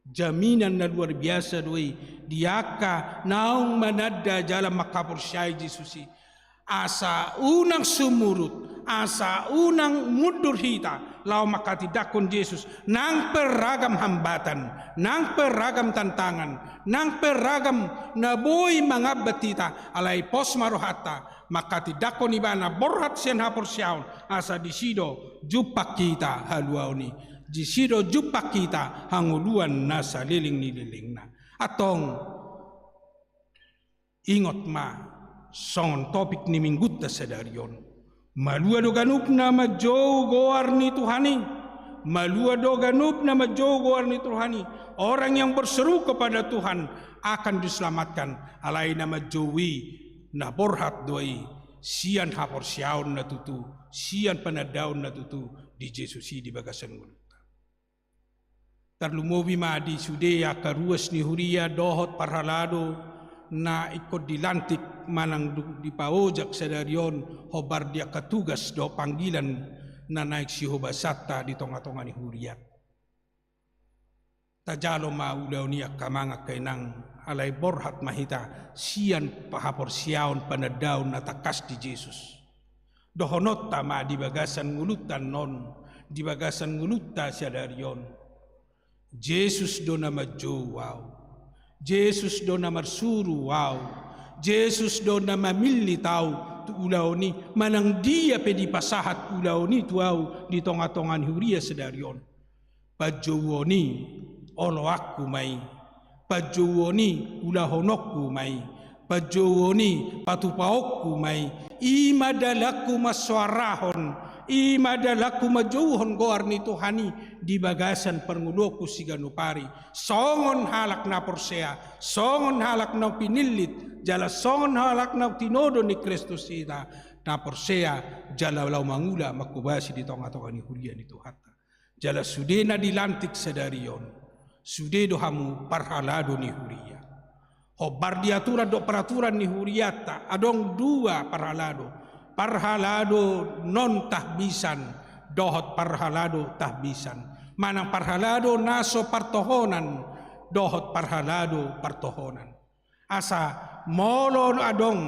Jaminan na luar biasa doi diaka naung manada jalan makaporsai Jesusi. Asa unang sumurut, asa unang mundur hita, lau makatidakon Yesus nang peragam hambatan, nang peragam tantangan, nang peragam naboy mga batita alay pos marohata, makatidakon ibana borhat siyan haporsyaon, asa disido jupak kita haluaw ni. Disido jupak kita hanguluan na sa liling-nililing na. Atong ingot ma songon topik ni minggut na sa daryon. Malua do ganup na majo goar ni Tuhani. Malua do ganup na majo goar ni Tuhani. Orang yang berseru kepada Tuhan akan diselamatkan. Alay na majowi na borhat doi. Sian haporsyaon na tutu. Sian panadaon na tutu di Jesusi di bagasan mulut. Tarlumobi ma di Sudea karuas ni Huria dohot parhalado na ikut dilantik manang di paojak sa daryon hobar dia katugas do panggilan na naik si hobasata di tonga-tonga ni Huria. Tajalo maulaw niya kamanga kainang alay borhat mahita siyan pahaporsyaon panadaw na takas di Jesus. Dohonot tama di bagasan ngulutan non, di bagasan nguluta sa daryon. Jesus do na madjo wow. Jesus do na marsuru wow. Jesus do na mamili tau tu ulaw ni manang dia pedi pasahat ulaw ni tuaw di tonga-tongan Huria sedaryon. Padjowo ni olo aku may. Padjowo ni ulahonokku may. Padjowo ni patupaokku may. Imadalaku maswarahon. Imadalaku majuhon goar ni Tuhani di bagasan pernguluku si ganupari. Songon halak na porsea, songon halak na pinilit, jala songon halak na tinodo ni Kristus ita, na porsea jala lau mangula makubasi di tonga-tonga ni Huria ni Tuhata. Jala sude na dilantik sedarion, sude do hamu parhalado ni Huria. Hobar diaturan do peraturan ni Huriata, adong dua parhalado. Parhalado non tahbisan, dohot parhalado tahbisan. Manang parhalado naso partohonan, dohot parhalado partohonan. Asa molon adong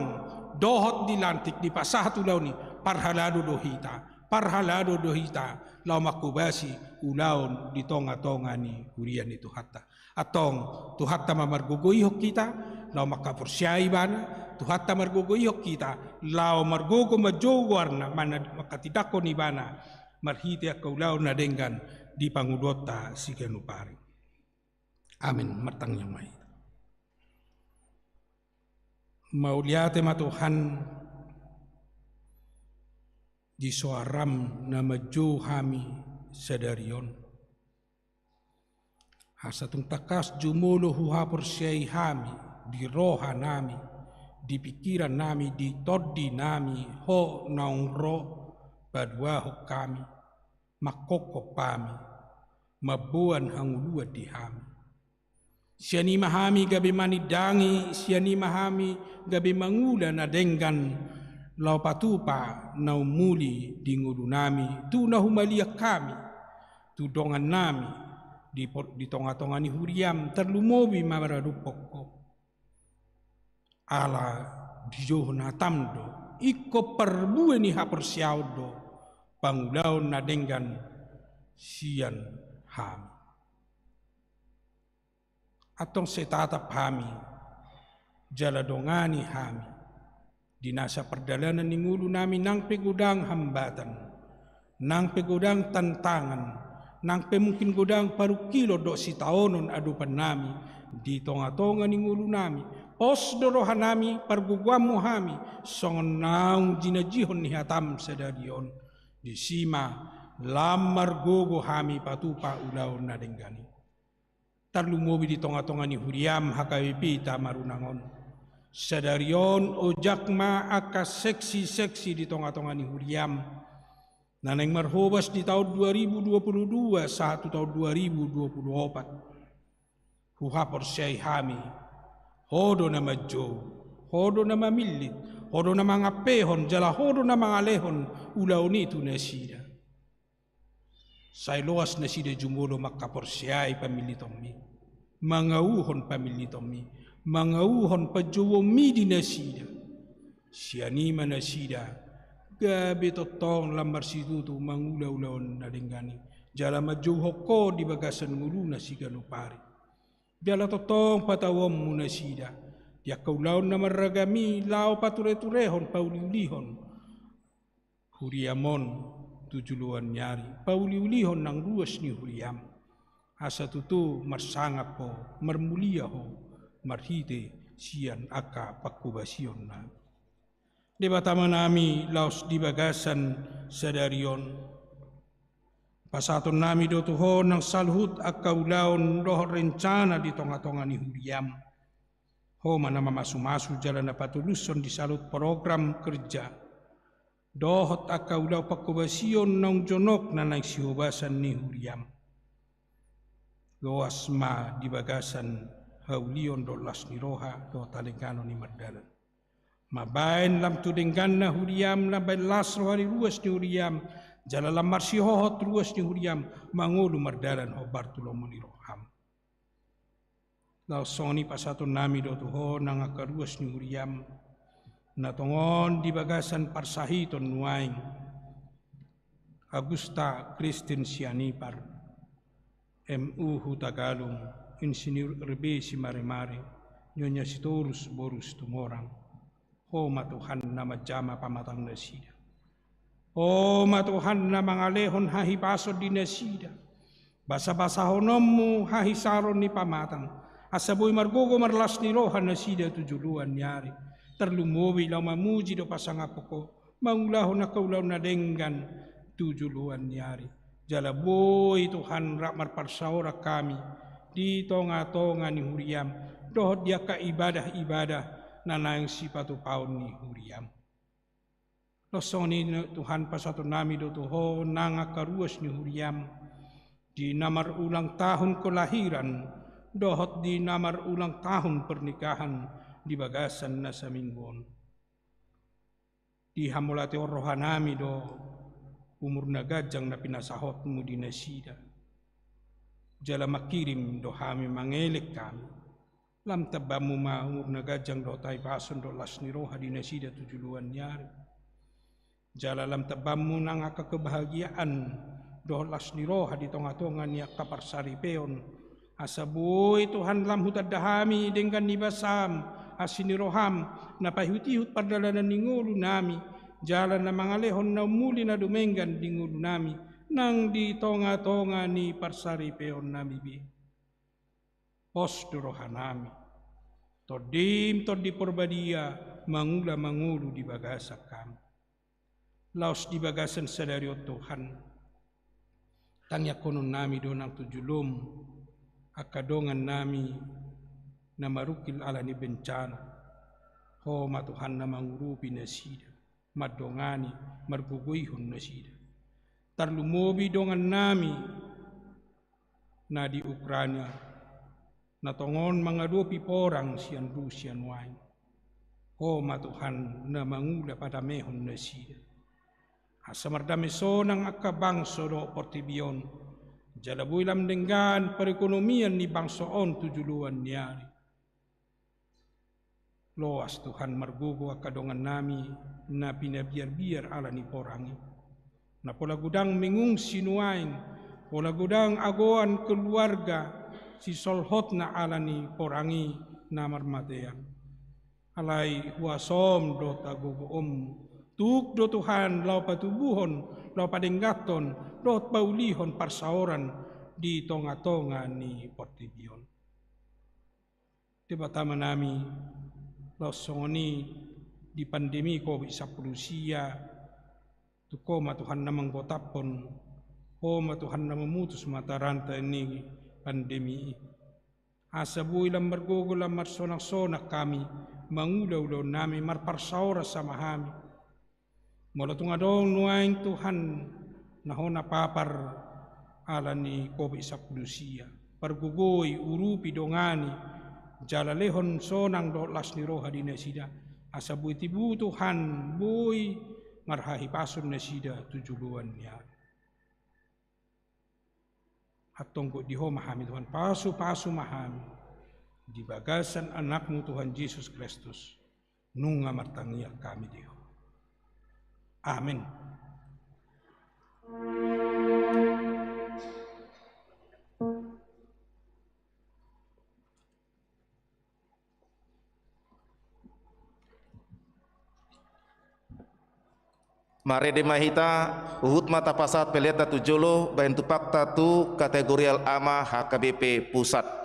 dohot dilantik di pasahat ulaw ni parhalado dohita. Parhalado dohita lau makubasi ulaon di tonga-tonga ni Huria ni Tuhata. Atong Tuhata mamarguguyok kita, lau makaporsyai bana. Tuhata marguguyok kita, lau margugo majogwar na makatidako ni bana, marhiti akaulaw na denggan di pangudota si ganupari. Amin. Matang yang may. Mauliate matuhan di soaram na majo hami sadarion. Hasatung takas jumulo huhapor siyay hami di roha nami, di pikiran nami, di todi nami, ho naungro badwaho kami, makoko pami, mabuan hanguluad di hami. Siya ni mahami gabi manidangi, siya ni mahami gabi mangula na denggan, lau patupa na umuli di ngulu nami, tu na humaliak kami, tu dongan nami, di tonga-tonga ni Huriam, terlumobi mamararupok ko. Ala dijoh na tamdo, iko perbuwe ni hapersyaudo, pangulaw na denggan siyan hami. Atong setatap hami, jaladongani hami, di nasa perdalanan ni ngulu nami nang pegudang hambatan, nang pegudang tantangan, nang pemungkin gudang paru kilo do si taonon adupan nami, di tonga-tonga ni ngulu nami, pos dorohan nami, parguguamu hami, songon naung jinajihon ni hatam sedadion, di sima lamar gogo hami patupa ulaw na denggani. Tarlumobi di tonga-tonga ni Huriam hakawipita marunangon. Sadarion o jakma aka seksi-seksi di tonga-tonga ni huriam. Naneng marhobas di tahun 2022 satu tahun 2024. Huhapor syai hami. Hodo na madjo. Hodo na mamilit. Hodo na mga pehon. Jala hodo na mga lehon. Ulaw nito na sida. Say luas na sida jumulo makapor syai pamilitong mi. Mangauhon pamilitong mi. Mangauhon pajuwong midi na sida. Sianima na sida. Gabi totong lambar situtu mangulaw-law na linggani. Jala majuhok ko di bagasan ngulu na si ganupari. Jala totong patawam mo na sida. Dia kaulaw na maragami lao pature-turehon pauliulihon. Huriamon tujuluan nyari. Pauliulihon ng ruas ni huriam. Asa tutu marsangap ko, marmulia ho. Marhite sian aka pakubasyon na. Di ba tama nami laos di bagasan sadarion. Pasaton nami do tuhon ng salhut aka ulaon doh rencana di tonga-tonga ni huriam. Ho mana mamasu-masu jalan na patuluson di salut program kerja. Dohot aka ulaw pakubasyon ng jonok na nagsihubasan ni huriam. Loas ma di bagasan haulion do las ni roha do talengkano ni mardalan. Mabain lam tudenggan na huriam lambain las rohari ruas ni huriam. Jalalam marsi hohot ruas ni huriam. Mangulu mardalan ho bartulomo ni roham. Lau soni pasatun nami do tuho nang akaruas ni huriam. Natongon di bagasan parsahiton nuaing. Agusta Kristin Sianipar. MU Hutagalung. Insinyur Rebe si Mare-Mare, Nyonya Sitorus Borus Tumorang, O matuhan na majama pamatang na sida. O matuhan na mga lehon hahipasod di na sida. Basa-basa honom mo hahisaron ni pamatang. Asaboy margogo marlas ni rohan na sida tujuluan nyari. Terlumobi lau mamuji do pasangapo ko. Mangulahon na kaulaw na denggan tujuluan nyari. Jalaboy Tuhan rakmar parsaora kami. Di tonga-tonga ni huriam, dohot dia ka ibadah-ibadah na nang sipatu paun ni huriam. Losoni Tuhan pasatun nami do tuho nanga karuas ni huriam, di namar ulang tahun kelahiran, dohot di namar ulang tahun pernikahan di bagasan na sa minggon. Di hamulati rohanami do umur nagajang na pinasahot mo di nasida. Jala makirim do hami mangelek kami. Lam tabamu ma umur nagajang do tay pason do las ni roha di nasida tujuluan nyari. Jala lam tabamu nang kebahagiaan do las ni roha di tonga-tonga niya kaparsari peon. Asaboy Tuhan lam hutad dahami dengan nibasam asini roham napahutihut pardalanan ni ngulu nami. Jala na mga lehon na muli na dumenggan di ngulu nami. Nang di tonga-tonga ni parsari peon nami bi. Os durohan nami. Todim di porbadia mangula-mangulu di bagasak kami. Laos di bagasan sadariot Tuhan. Tangya konon nami donang tujulum. Akadongan nami na marukil ala ni bencana. Ho matuhan na mangurupi na sida. Madongani marguguyhon na sida. Tarlumobi dongan nami na di Ukraina natongon mga 2 porang siyan Rusian wine. O matuhan na mangula pada mehon na siya. Asa mardameso ng akabangso do portibion. Jalaboy lam denggan perekonomian ni bangsoon tujuluan niyari. Loas Tuhan margugo akadongan nami na pinabiar-biar ala ni porangi. Na pola gudang mingung sinuain, pola gudang agoan keluarga, si solhot na ala ni porangi na marmatean. Alay huasom do tagugoom, tuk do Tuhan lau patubuhon, lau padenggaton, do paulihon parsaoran di tonga-tonga ni portibion. Tiba tama nami, lau songoni di pandemi COVID-19 siya, tukoma Tuhan na manggotapon, homa Tuhan na memutus mata rantai ni pandemi. Asa buhay lang margogo lang marsonak-sonak kami, mangudaw-daw nami marparsaura sama kami. Mula tungadong nuaing Tuhan nahona papar ala ni COVID-19. Pargugoy urupi dongani jalalehon sonang dolas ni roha di nasida. Asa buy tibu Tuhan buy marhahi pasun nasida tujuluan niya. At tunggu di ho mahami Tuhan pasu mahami di bagasan anakmu Tuhan Yesus Kristus nunga martangia kami diho. Amin. Mare de mahita uhut mata pasat peleta tujolo bain tupak tatu kategorial ama HKBP pusat.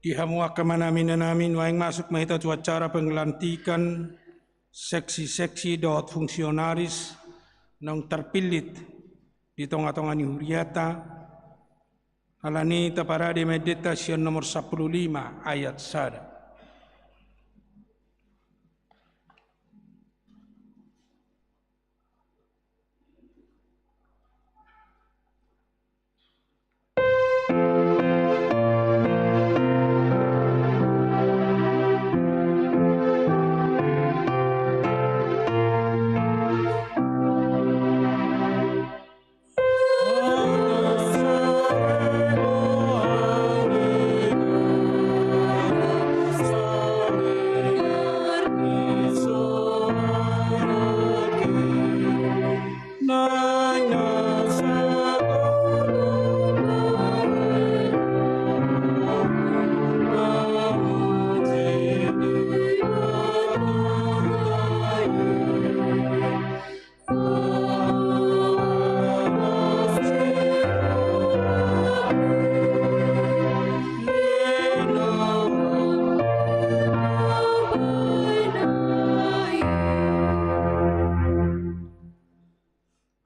Dihamua kemanamin namin waing masuk mahita tu acara penglantikan seksi-seksi dot fungsionaris nang terpilih di tengah-tengah ni huriata alani taparade meditasi nomor 15 ayat 1.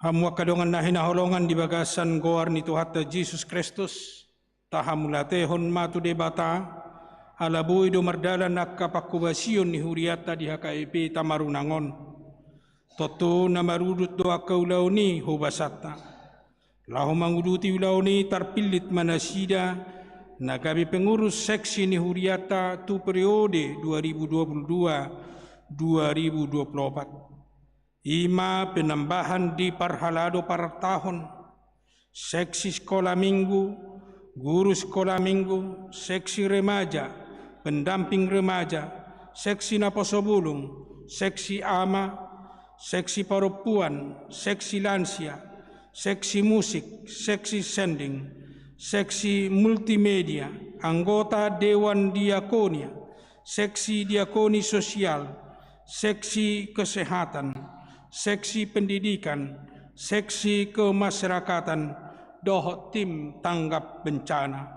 Hamua kadongan na hinaholongan di bagasan goar ni Tuhata Jesus Kristus, tahamulatehon matu debata, alabui do mardala nakapakubasyon ni huriata di HKBP Tamarunangon. Toto na marudut doa kaulau ni hubasata. Lahu manguduti ulau ni tarpilit manasida, nagabi pengurus seksi ni huriata tu periode 2022-2024. Ima penambahan di parhalado per tahun, seksi sekolah minggu, guru sekolah minggu, seksi remaja, pendamping remaja, seksi naposobulung, seksi ama, seksi perempuan, seksi lansia, seksi musik, seksi sending, seksi multimedia, anggota Dewan Diakonia, seksi diakoni sosial, seksi kesehatan, seksi pendidikan, seksi kemasyarakatan, dohot tim tanggap bencana,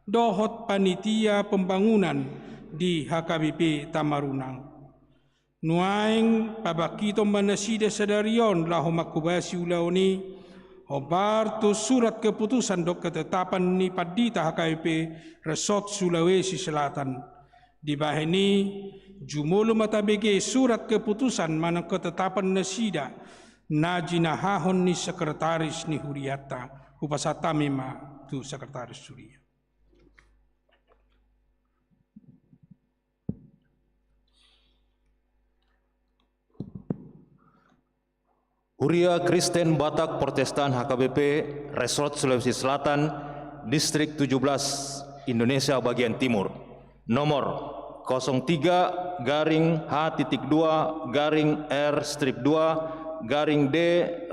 dohot panitia pembangunan di HKBP Tamarunang. Nuaing pabakito manasida sadarion lahu makubasi ulau ni, obar tu surat keputusan dok ketetapan ni Padita HKBP Resort Sulawesi Selatan. Di bahini jumulu matabege surat keputusan mana ketetapan nasida najinahahon ni sekretaris ni huriata upasata mema tu sekretaris suria. Huria Kristen Batak Protestan HKBP Resort Sulawesi Selatan Distrik 17 Indonesia bagian Timur nomor 03-H-2-R-2-D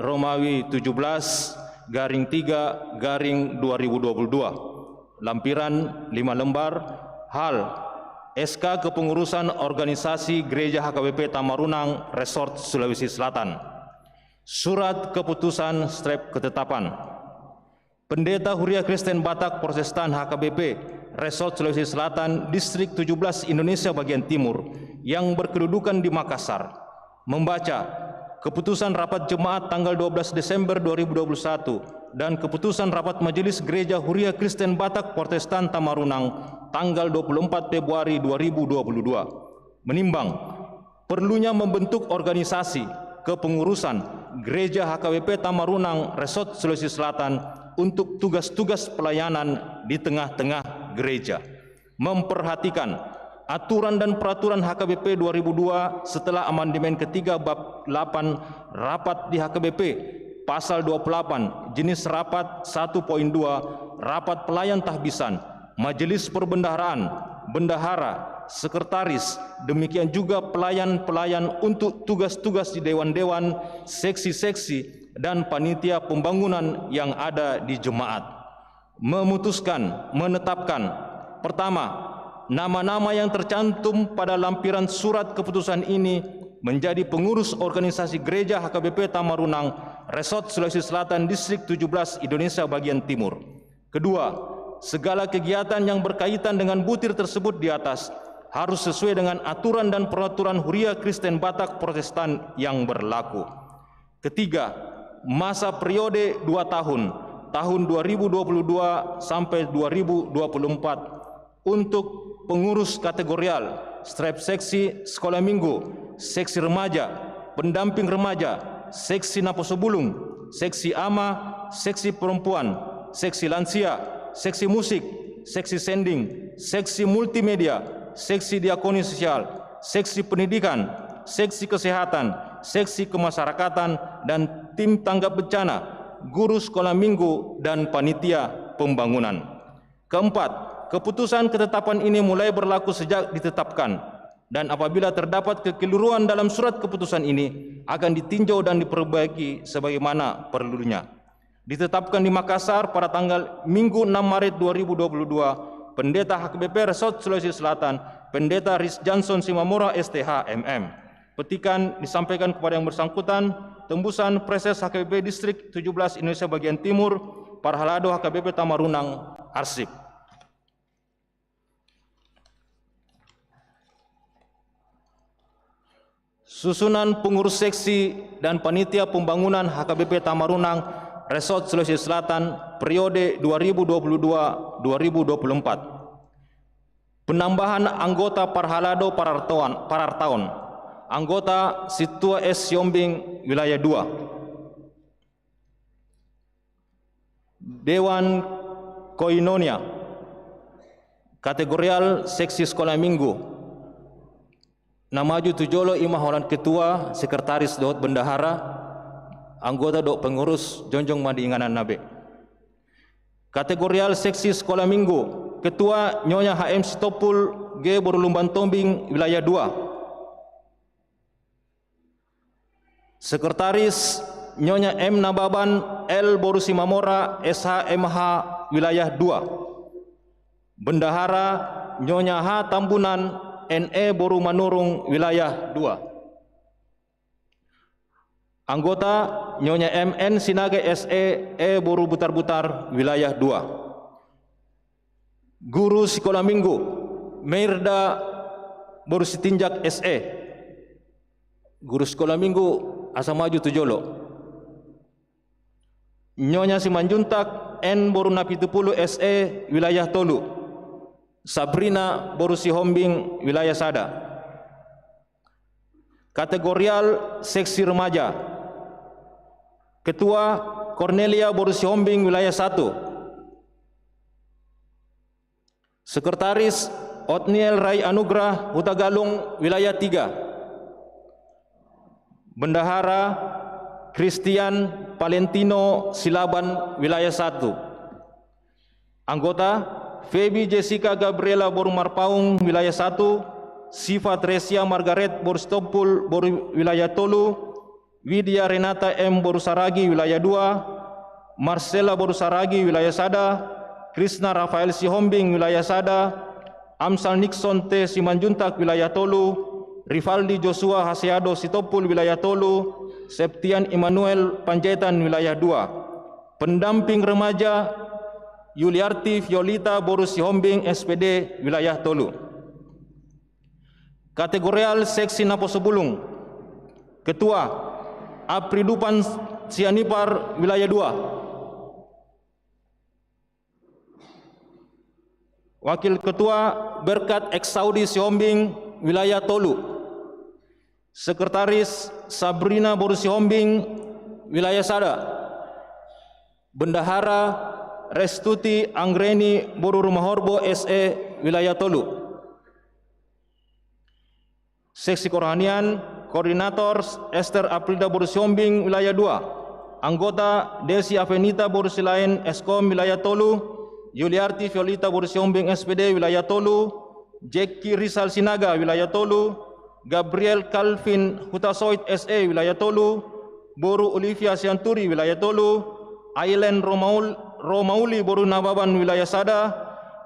Romawi 17-3-2022 lampiran 5 lembar. Hal SK Kepengurusan Organisasi Gereja HKBP Tamarunang Resort Sulawesi Selatan. Surat Keputusan Strep Ketetapan Pendeta Huria Kristen Batak Protestan HKBP Resort Sulawesi Selatan Distrik 17 Indonesia bagian Timur yang berkedudukan di Makassar membaca Keputusan Rapat Jemaat tanggal 12 Desember 2021 dan Keputusan Rapat Majelis Gereja Huria Kristen Batak Protestan Tamarunang tanggal 24 Februari 2022 menimbang perlunya membentuk organisasi kepengurusan Gereja HKBP Tamarunang Resort Sulawesi Selatan untuk tugas-tugas pelayanan di tengah-tengah gereja, memperhatikan aturan dan peraturan HKBP 2002 setelah amandemen ketiga bab 8 rapat di HKBP pasal 28 jenis rapat 1.2 rapat pelayan tahbisan, majelis perbendaharaan, bendahara, sekretaris, demikian juga pelayan-pelayan untuk tugas-tugas di dewan-dewan, seksi-seksi dan panitia pembangunan yang ada di jemaat. Memutuskan, menetapkan, pertama, nama-nama yang tercantum pada lampiran surat keputusan ini menjadi pengurus organisasi Gereja HKBP Tamarunang Resort Sulawesi Selatan Distrik 17 Indonesia bagian Timur. Kedua, segala kegiatan yang berkaitan dengan butir tersebut di atas harus sesuai dengan aturan dan peraturan Huria Kristen Batak Protestan yang berlaku. Ketiga, masa periode 2 tahun 2022 sampai 2024 untuk pengurus kategorial, strap seksi sekolah minggu, seksi remaja, pendamping remaja, seksi naposobulung, seksi ama, seksi perempuan, seksi lansia, seksi musik, seksi sending, seksi multimedia, seksi diakoni sosial, seksi pendidikan, seksi kesehatan, seksi kemasyarakatan, dan tim tanggap bencana, guru sekolah minggu, dan panitia pembangunan. Keempat, keputusan ketetapan ini mulai berlaku sejak ditetapkan, dan apabila terdapat kekeliruan dalam surat keputusan ini akan ditinjau dan diperbaiki sebagaimana perlunya. Ditetapkan di Makassar pada tanggal Minggu 6 Maret 2022, Pendeta HKBP Resort Sulawesi Selatan, Pendeta Riz Johnson Simamora STH MM. Petikan disampaikan kepada yang bersangkutan, tembusan Preses HKBP Distrik 17 Indonesia bagian Timur, Parhalado HKBP Tamarunang, Arsip. Susunan pengurus seksi dan panitia pembangunan HKBP Tamarunang Resort Sulawesi Selatan periode 2022-2024. Penambahan anggota Parhalado Parartaon, anggota Situa S. Siombing Wilayah 2. Dewan Koinonia kategorial seksi sekolah minggu, Namaju Tujolo Imah Holan Ketua, Sekretaris Dot Bendahara, anggota Dot Pengurus Jonjong Madi Inganan Nabe. Kategorial seksi sekolah minggu, Ketua Nyonya HM Sitopul G. Borulumban Tombing Wilayah 2. Sekretaris Nyonya M. Nababan L. Boru Simamora SHMH Wilayah 2. Bendahara Nyonya H. Tambunan NE Boru Manurung Wilayah 2. Anggota Nyonya MN Sinage SE E Boru Butar-Butar Wilayah 2. Guru sekolah minggu Meirda Boru Sitinjak SE, guru sekolah minggu Asamaju Tujolo. Nyonya Simanjuntak N Boru Napitupulu SE Wilayah Tolu. Sabrina Boru Sihombing Wilayah Sada. Kategorial seksi remaja, Ketua Cornelia Boru Sihombing Wilayah 1. Sekretaris Otniel Rai Anugrah Hutagalung Wilayah 3. Bendahara Christian Valentino Silaban Wilayah 1. Anggota Feby Jessica Gabriela Boru Marpaung Wilayah 1, Siva Tresia Margaret Boru Stopul Boru Wilayah Tolu, Widya Renata M Boru Saragi Wilayah 2, Marcella Boru Saragi Wilayah Sada, Krishna Rafael Sihombing Wilayah Sada, Amsal Nixon T Simanjuntak Wilayah Tolu, Rivaldi Joshua Haseado Sitopul Wilayah Tolu, Septian Immanuel Panjaitan Wilayah 2. Pendamping remaja Yuliarti Violita Boru Sihombing SPD Wilayah Tolu. Kategorial seksi Naposobulung, Ketua Apridupan Sianipar Wilayah 2. Wakil Ketua Berkat Ex Saudi Sihombing Wilayah Tolu. Sekretaris Sabrina Boru Sihombing, Wilayah Sada. Bendahara Restuti Anggreni Boru Rumahorbo SE, Wilayah Tolu. Seksi Kerohanian, Koordinator Esther Aprida Boru Sihombing, Wilayah 2. Anggota Desi Avenita Boru Silain Eskom, Wilayah Tolu. Yuliarti Violita Boru Sihombing SPD, Wilayah Tolu. Jeki Rizal Sinaga, Wilayah Tolu. Gabriel Calvin Hutasoit SE, Wilayah Tolu. Boru Olivia Sianturi, Wilayah Tolu. Ailen Romauli Boru Nababan, Wilayah Sada.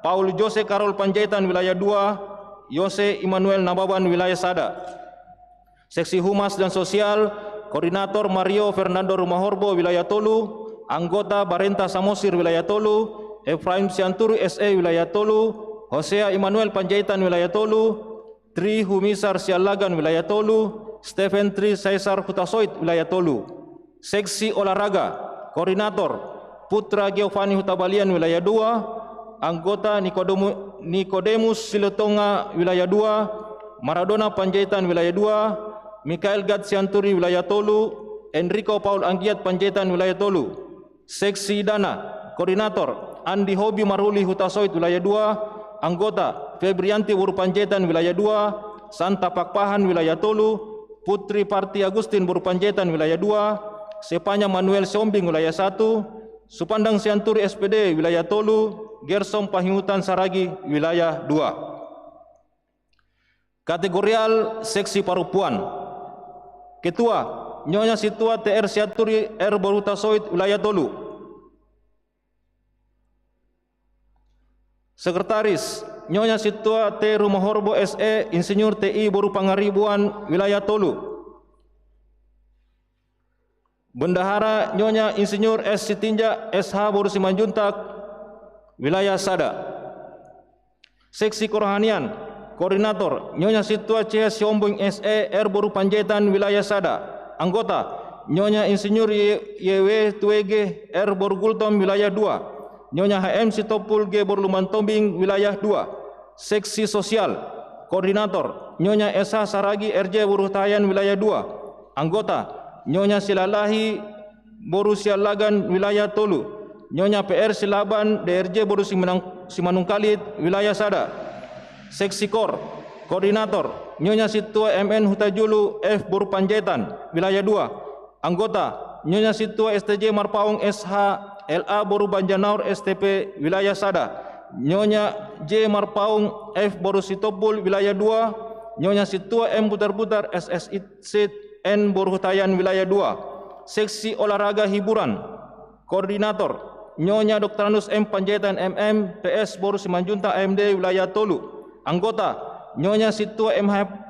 Paul Jose Karol Panjaitan, Wilayah 2. Yose Immanuel Nababan, Wilayah Sada. Seksi Humas dan Sosial, Koordinator Mario Fernando Rumahorbo, Wilayah Tolu. Anggota Barenta Samosir, Wilayah Tolu. Efraim Sianturi SE, Wilayah Tolu. Hosea Immanuel Panjaitan, Wilayah Tolu. Tri Humisar Sialagan, Wilayah Tolu. Stephen Tri Caesar Hutasoit, Wilayah Tolu. Seksi Olahraga, Koordinator Putra Giovanni Hutabalian, Wilayah 2. Anggota Nikodemus Silotonga, Wilayah 2. Maradona Panjaitan, Wilayah 2. Mikael Gad Sianturi, Wilayah Tolu. Enrico Paul Anggiat Panjaitan, Wilayah Tolu. Seksi Dana, Koordinator Andi Hobi Maruli Hutasoit, Wilayah 2. Anggota Febrianti Boru Panjaitan, Wilayah 2. Santa Pakpahan, Wilayah Tolu. Putri Parti Agustin Boru Panjaitan, Wilayah 2. Sepanya Manuel Siombing, Wilayah 1. Supandang Sianturi SPD, Wilayah Tolu. Gersom Pahingutan Saragi, Wilayah 2. Kategorial Seksi Parupuan. Ketua Nyonya Situa TR Sianturi R Boru Hutasoit, Wilayah Tolu. Sekretaris Nyonya Situa T Rumahorbo SE Insinyur TI Boru Pangaribuan, Wilayah Tolu. Bendahara Nyonya Insinyur S Sitinja SH Boru Simanjuntak, Wilayah Sada. Seksi Kerohanian, Koordinator Nyonya Situa CH Siombing SE R Boru Panjaitan, Wilayah Sada. Anggota Nyonya Insinyur YW Tuege R Boru Gultom, Wilayah 2. Nyonya HM Sitopul G Boru Lumantombing, Wilayah 2. Seksi Sosial, Koordinator Nyonya SH Saragi RJ Boru Tayan, Wilayah 2. Anggota Nyonya Silalahi Boru Sialagan, Wilayah Tolu. Nyonya PR Silaban DRJ Boru Simanungkalit, Wilayah Sada. Seksi Kor, Koordinator Nyonya Situa MN Hutajulu F Boru Panjaitan, Wilayah 2. Anggota Nyonya Situa STJ Marpaung SH LA Boru Banjanaur STP, Wilayah Sada. Nyonya J Marpaung F Boru Sitopul, Wilayah 2. Nyonya Situa M Putar-Putar SSIC N Boru Hutayan, Wilayah 2. Seksi Olahraga Hiburan, Koordinator Nyonya Dr. Anus M Panjaitan MM PS Boru Simanjunta AMD, Wilayah Tolu. Anggota Nyonya Situa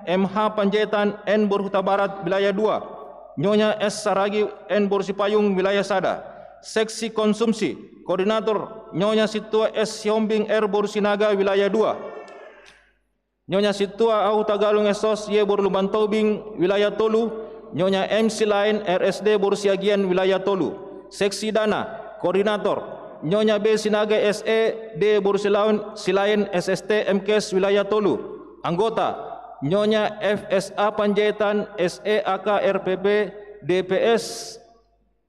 MH Panjaitan N Boru Huta Barat, Wilayah 2. Nyonya S Saragi N Boru Sipayung, Wilayah Sada. Seksi Konsumsi, Koordinator Nyonya Situa S Siombing R Boru Sinaga, Wilayah 2. Nyonya Situa Au Tagalung Esos Y Boru Lumantobing, Wilayah Tolu. Nyonya M Silain RSD Boru Siagian, Wilayah Tolu. Seksi Dana, Koordinator Nyonya B Sinaga SE D Boru Silain SST MKes, Wilayah Tolu. Anggota Nyonya FSA Panjaitan SE AK RPP DPS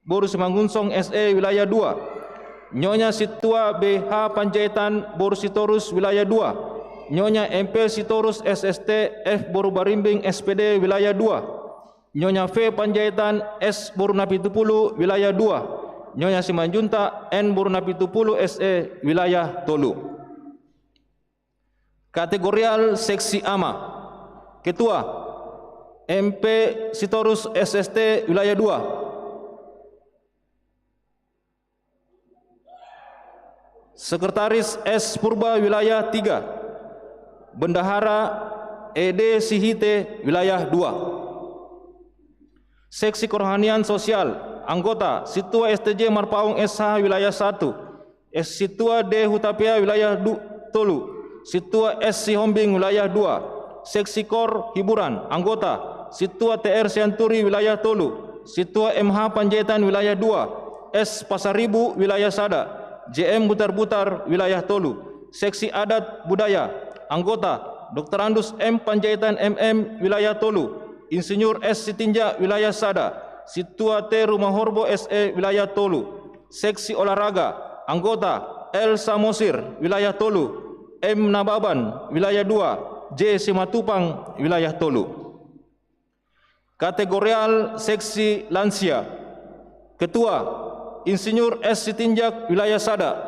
Boru Simangunsong SE, Wilayah 2. Nyonya Situa BH Panjaitan Boru Sitorus, Wilayah 2. Nyonya MP Sitorus SST F Boru Barimbing SPD, Wilayah 2. Nyonya V Panjaitan S Boru Napitupulu, Wilayah 2. Nyonya Simanjunta N Boru Napitupulu SE, Wilayah Tolu. Kategorial Seksi AMA. Ketua MP Sitorus SST, Wilayah 2. Sekretaris S Purba, Wilayah 3. Bendahara ED Sihite, Wilayah 2. Seksi Kerohanian Sosial, Anggota Situa STJ Marpaung SH, Wilayah 1. Situa D Hutapea, Wilayah Tolu. Situa S Sihombing, Wilayah 2. Seksi Kor Hiburan, Anggota Situa TR Sianturi, Wilayah Tolu. Situa MH Panjaitan, Wilayah 2. S Pasaribu, Wilayah Sada. JM Butar-Butar, Wilayah Tolu. Seksi Adat Budaya, Anggota Dr. Andus M. Panjaitan MM Wilayah Tolu, Insinyur S. Sitinjak Wilayah Sada, Situa T. Rumah Horbo SE Wilayah Tolu. Seksi Olahraga, anggota L. Samosir Wilayah Tolu, M. Nababan Wilayah 2, J. Simatupang Wilayah Tolu. Kategorial Seksi Lansia, Ketua Insinyur S. Sitinjak Wilayah Sada.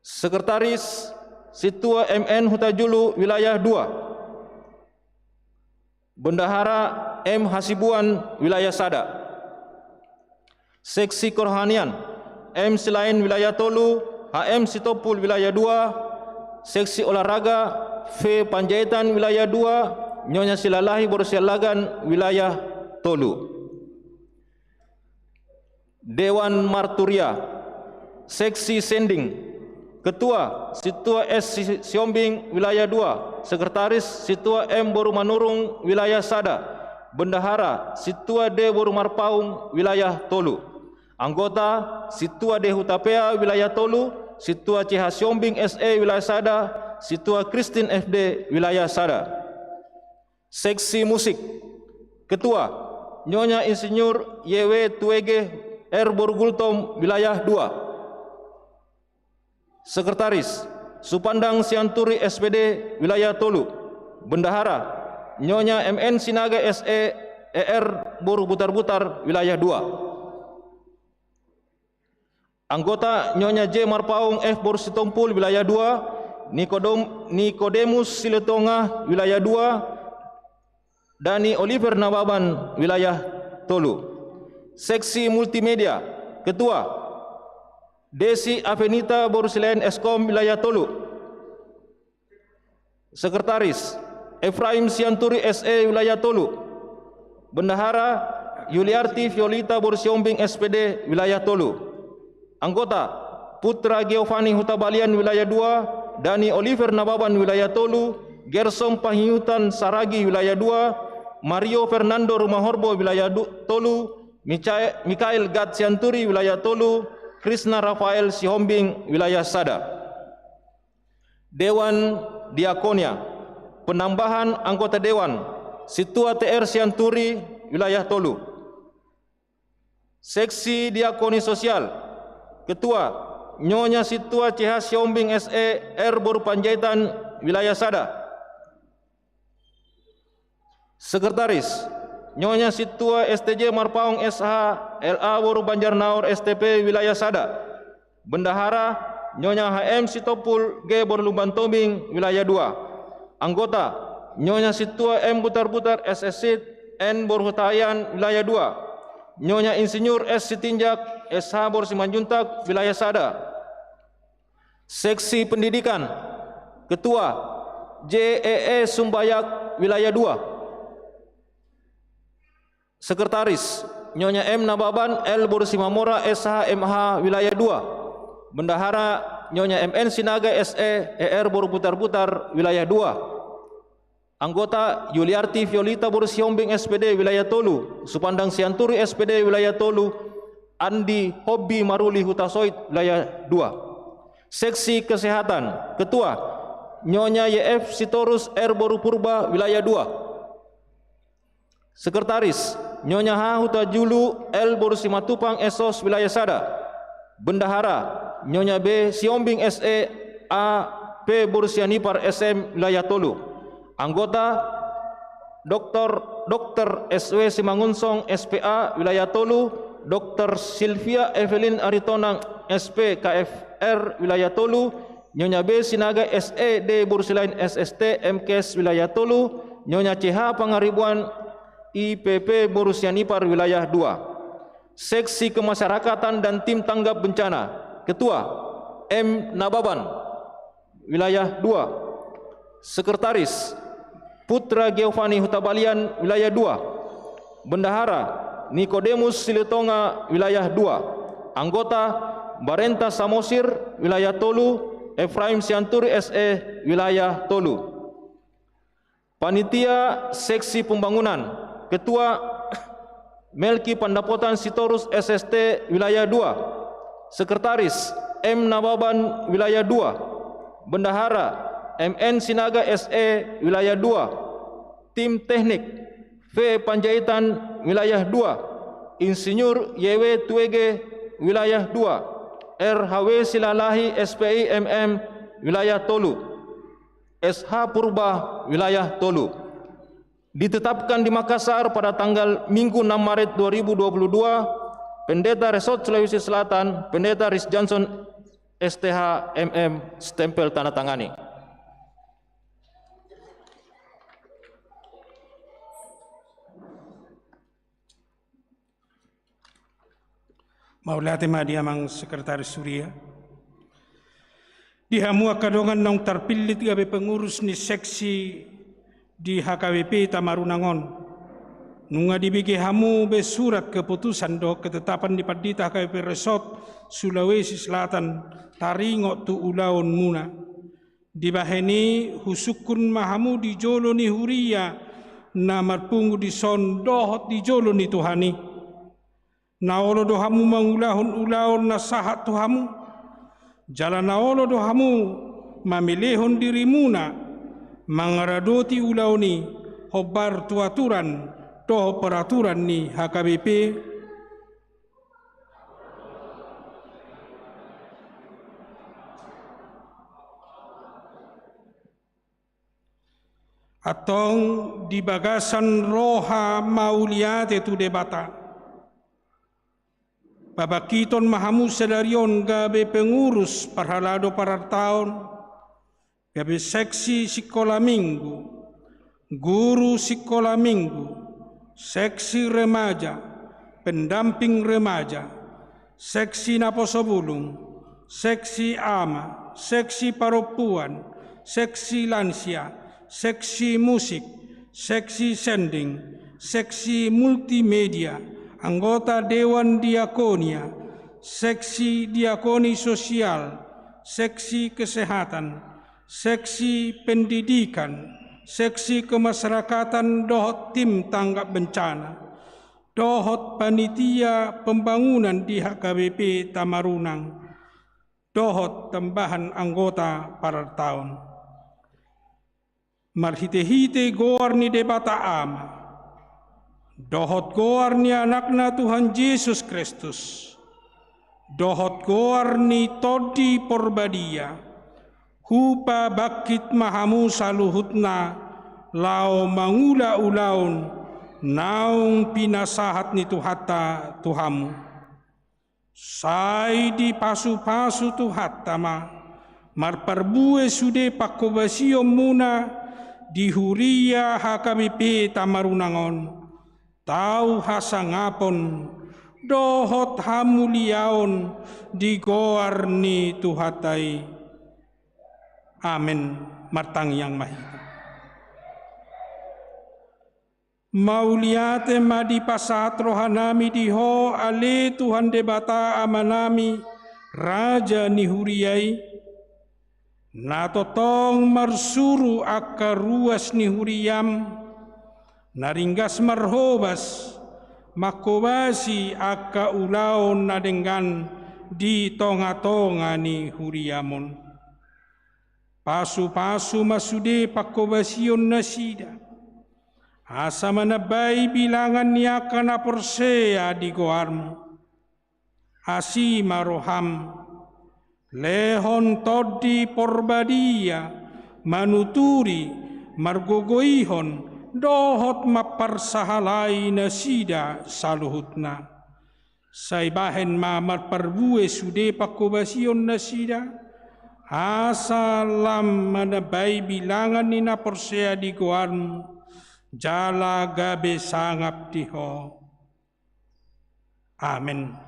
Sekretaris Situa MN Hutajulu Wilayah 2, Bendahara M. Hasibuan Wilayah Sada. Seksi Kerohanian M. Silain Wilayah Tolu, HM Sitopul Wilayah 2. Seksi Olahraga V. Panjaitan Wilayah 2, Nyonya Silalahi Borsialagan Wilayah Tolu. Dewan Marturia, Seksi Sending, Ketua Situa S. Siombing Wilayah 2, Sekretaris Situa M. Borumanurung Wilayah Sada, Bendahara Situa D. Borumarpaung Wilayah Tolu. Anggota Situa D. Hutapea Wilayah Tolu, Situa CH Siombing SE Wilayah Sada, Situa Kristin FD Wilayah Sada. Seksi Musik, Ketua Nyonya Insinyur YW Tuege R. Borgultom Wilayah 2. Sekretaris Supandang Sianturi SPD Wilayah Tolu. Bendahara Nyonya MN Sinaga SE ER Boru Butar-Butar Wilayah 2. Anggota Nyonya J. Marpaung F. Boru Sitompul Wilayah 2, Nikodemus Siletonga Wilayah 2, Dani Oliver Nababan Wilayah Tolu. Seksi Multimedia, Ketua Desi Avenita Borusilain Eskom Wilayah Tolu. Sekretaris Efraim Sianturi SE Wilayah Tolu. Bendahara Yuliarti Violita Borusiombing SPD Wilayah Tolu. Anggota Putra Giovanni Hutabalian Wilayah 2, Dani Oliver Nababan Wilayah Tolu, Gersom Pahiutan Saragi Wilayah 2, Mario Fernando Rumahorbo Wilayah Tolu, Mikael Gad Sianturi Wilayah Tolu, Krishna Rafael Sihombing Wilayah Sada. Dewan Diakonia, penambahan anggota Dewan Situa TR Sianturi Wilayah Tolu. Seksi Diakoni Sosial, Ketua Nyonya Situa CH Siombing SE R. Boru Panjaitan Wilayah Sada. Sekretaris Nyonya Situa STJ Marpaung SH LA Boru Banjarnaur STP Wilayah Sada. Bendahara Nyonya HM Sitopul G. Boru Lumbantombing Wilayah 2. Anggota Nyonya Situa M. Butar-Butar SSC N. Boru Hutayan Wilayah 2. Nyonya Insinyur S. Sitinjak SH Boru Simanjuntak Wilayah Sada. Seksi Pendidikan, Ketua JEE Sumbayak Wilayah 2. Sekretaris Nyonya M. Nababan L. Boru Simamora SH MH Wilayah 2. Bendahara Nyonya MN Sinaga SE ER Boru Butar-Butar Wilayah 2. Anggota Yuliarti Violita Boru Siombing SPD Wilayah Tolu, Supandang Sianturi SPD Wilayah Tolu, Andi Hobi Maruli Hutasoit Wilayah 2. Seksi Kesehatan, Ketua Nyonya YF Sitorus R. Boru Purba Wilayah 2. Sekretaris Nyonya H. Hutajulu L. Boru Simatupang Esos Wilayah Sada. Bendahara Nyonya B. Siombing SE A. P. Boru Sianipar SM Wilayah Tolu. Anggota Dr. SW Simangunsong SPA Wilayah Tolu, Dr. Silvia Evelyn Aritonang SP KFR Wilayah Tolu, Nyonya B. Sinaga SE D. Bursilain SST MKS Wilayah Tolu, Nyonya CH Pangaribuan IPP Borusianipar Wilayah 2. Seksi Kemasyarakatan dan Tim Tanggap Bencana, Ketua M. Nababan Wilayah 2. Sekretaris Putra Giovanni Hutabalian Wilayah 2. Bendahara Nikodemus Siletonga Wilayah 2. Anggota Barenta Samosir Wilayah Tolu, Efraim Sianturi SE Wilayah Tolu. Panitia Seksi Pembangunan, Ketua Melki Pandapotan Sitorus SST Wilayah 2. Sekretaris M. Nababan Wilayah 2. Bendahara MN Sinaga SE Wilayah 2, Tim Teknik V Panjaitan Wilayah 2, Insinyur YW Tuege Wilayah 2, RHW Silalahi SPI MM Wilayah Tolu, SH Purba Wilayah Tolu. Ditetapkan di Makassar pada tanggal Minggu 6 Maret 2022, Pendeta Resort Sulawesi Selatan, Pendeta Riz Johnson STH MM, stempel tanda tangani. Maulate Madiamang Sekretaris Surya. Dihamu kadongan nong terpilih gabe pengurus ni seksi di HKBP Tamarunangon. Nunga dibigi hamu be surat keputusan do ketetapan di Padita HKBP Resort Sulawesi Selatan taringo tu ulaun muna. Dibaheni husukun mahamu di jolo ni huria na marpungu di sondohot di jolo ni Tuhani. Naolo dohamu mangulahun-ulahun na sahat tuhamu, jalan naolo dohamu mamilehon dirimuna, mangaradoti ulauni hobar tuaturan doh peraturan ni HKBP, atong di bagasan roha mauliate tu debata. Babakiton mahamu sedarion gabe pengurus parhalado parartaon, gabe seksi sekolah minggu, guru sekolah minggu, seksi remaja, pendamping remaja, seksi naposobulung, seksi ama, seksi perempuan, seksi lansia, seksi musik, seksi sending, seksi multimedia, anggota Dewan Diakonia, seksi diakoni sosial, seksi kesehatan, seksi pendidikan, seksi kemasyarakatan dohot tim tanggap bencana, dohot panitia pembangunan di HKBP Tamarunang, dohot tambahan anggota para tahun. Marhite-hite goar ni debata ama, dohot goar ni anakna Tuhan Yesus Kristus, dohot goar ni todi porbadia, hupa bakit mahamu saluhutna, lao mangula ulaun, naung pinasahat ni Tuhata Tuhamu. Sai di pasu-pasu Tuhata ma, marparbue sude pakobasio muna, di huria HKBP Tamarunangon, tau hasangapon dohot hamuliaon di goar ni Tuhatai. Amin. Martang yang mahita. Mauliate madi pasat rohanami diho ale Tuhan debata amanami raja ni huriai. Natotong marsuru akka ruas ni huriam, naringgas marhobas, makobasi akka ulaon na dengan di tonga-tonga ni huriamon. Pasu-pasu masude pakobasion na sida, asa manabay bilangan niya ka na porsea di goarmo. Asi maroham, lehon todi porbadia, manuturi, margogoihon, dohot maparsahalai na sida saluhutna. Saibahen mamar parbue sude pakobasion na sida, asalam manabay bilangan ni na porsea di goarmo, jala gabe sangap diho. Amin.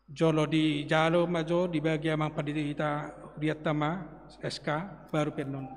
Jolo di jalo majo di bagian mang padita huriat tama SK baru penon.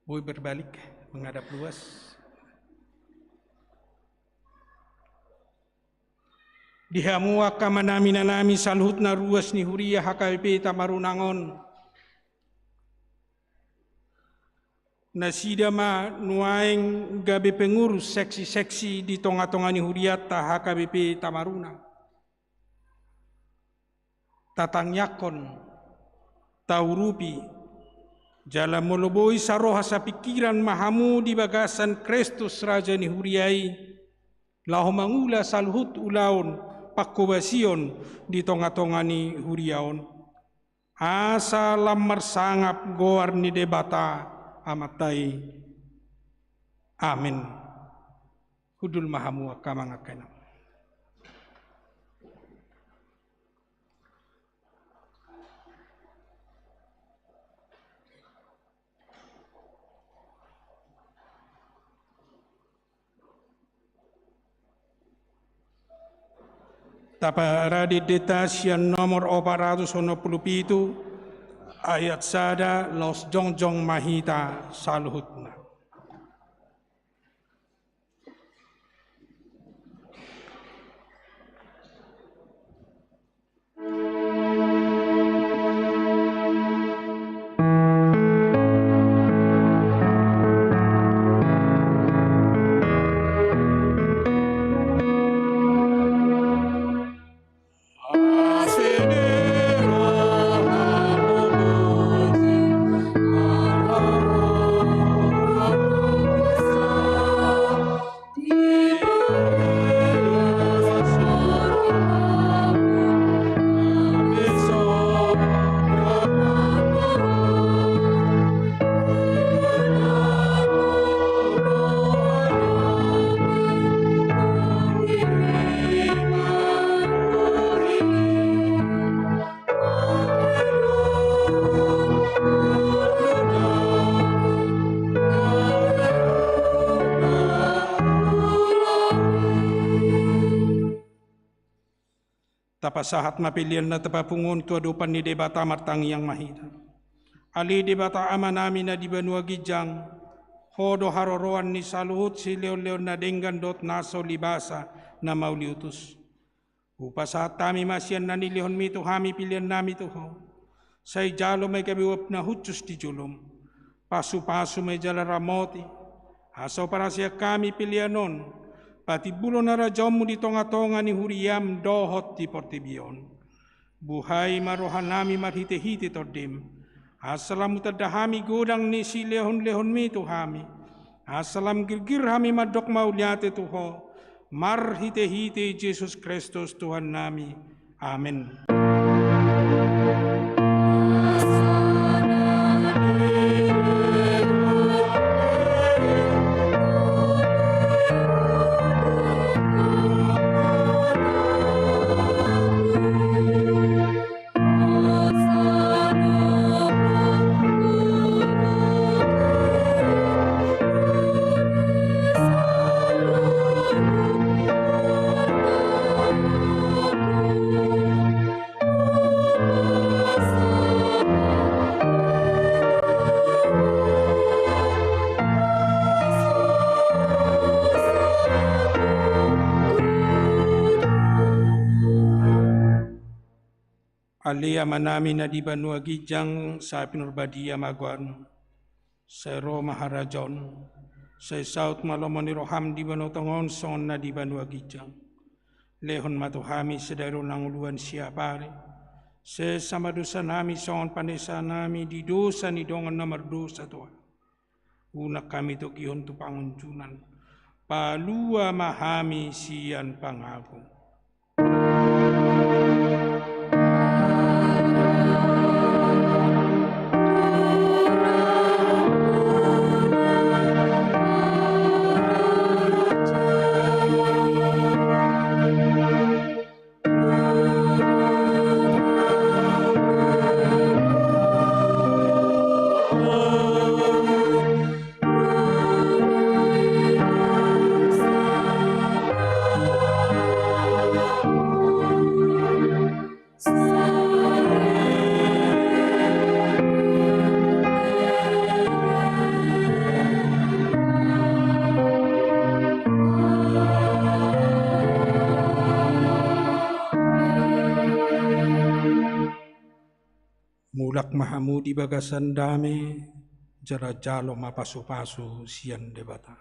Boy berbalik menghadap luas. Dihamua kamanami nanami salhut na ruas ni Huria HKBP Tamarunangon. Nasida ma nuaing gabe pengurus seksi-seksi di tonga-tonga ni Huriata HKBP Tamarunang. Tatang yakon, taurupi, jala moloboi saroha sa pikiran mahamu di bagasan Kristus Raja ni Huriai, laho mangula salhut ulaon, pakobasion di tonga-tonga ni Huriaon. Asa lamar sangap goar ni debata amatai. Amin. Hudul mahamu akamangakana. Tapara di detasian nomor 497 ayat sada los jongjong mahita saluhutna. Tapasahat mapilian na tapapungon tuadupan ni debata martangi yang mahita. Ali debata amanami na di Banua Gijang, hodo haroroan ni saluhut si leon-leon na denggan dot naso libasa na mauliutus. Upasahat tami masian na nilihon mito hami pilian nami tuho. Say jalo may kabiwap na hutus di julom. Pasu-pasu may jala ramoti. Asaw para siya kami pilianon. Pati bulo na rajamu di tonga-tonga ni Huriam dohot di Portibion. Buhay marohan nami marhite-hite tordim. Asalam tadahami godang ni si lehon-lehon mi tuhami. Asalam girgir hami madok mauliate tuho. Marhite-hite Yesus Kristus Tuhan nami. Amin. Alia manami na di Banua Gijang sa pinurbadia magwan. Sa ro maharajon. Sa saut malomoni roham di Banua Tongon son na di Banua Gijang. Lehon matuhami sedaro nang uluan siapare. Sa samadusa nami son panesa nami di dosa ni dongan nomor dosa tua. Unak kami to kihon tu pangunjunan. Palua mahami sian pangaku. Sak Mahamudi bagasan dame, jala jalo mapasu-pasu sian debata.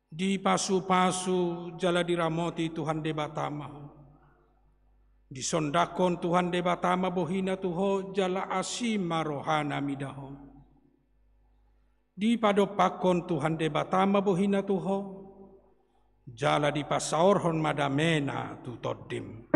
Di pasu-pasu jala diramoti Tuhan debatama. Di sondakon Tuhan debatama bohina tuho jala asima rohana midaho. Di padopakon Tuhan debatama bohina tuho jala di pasaorhon madamena tu todim.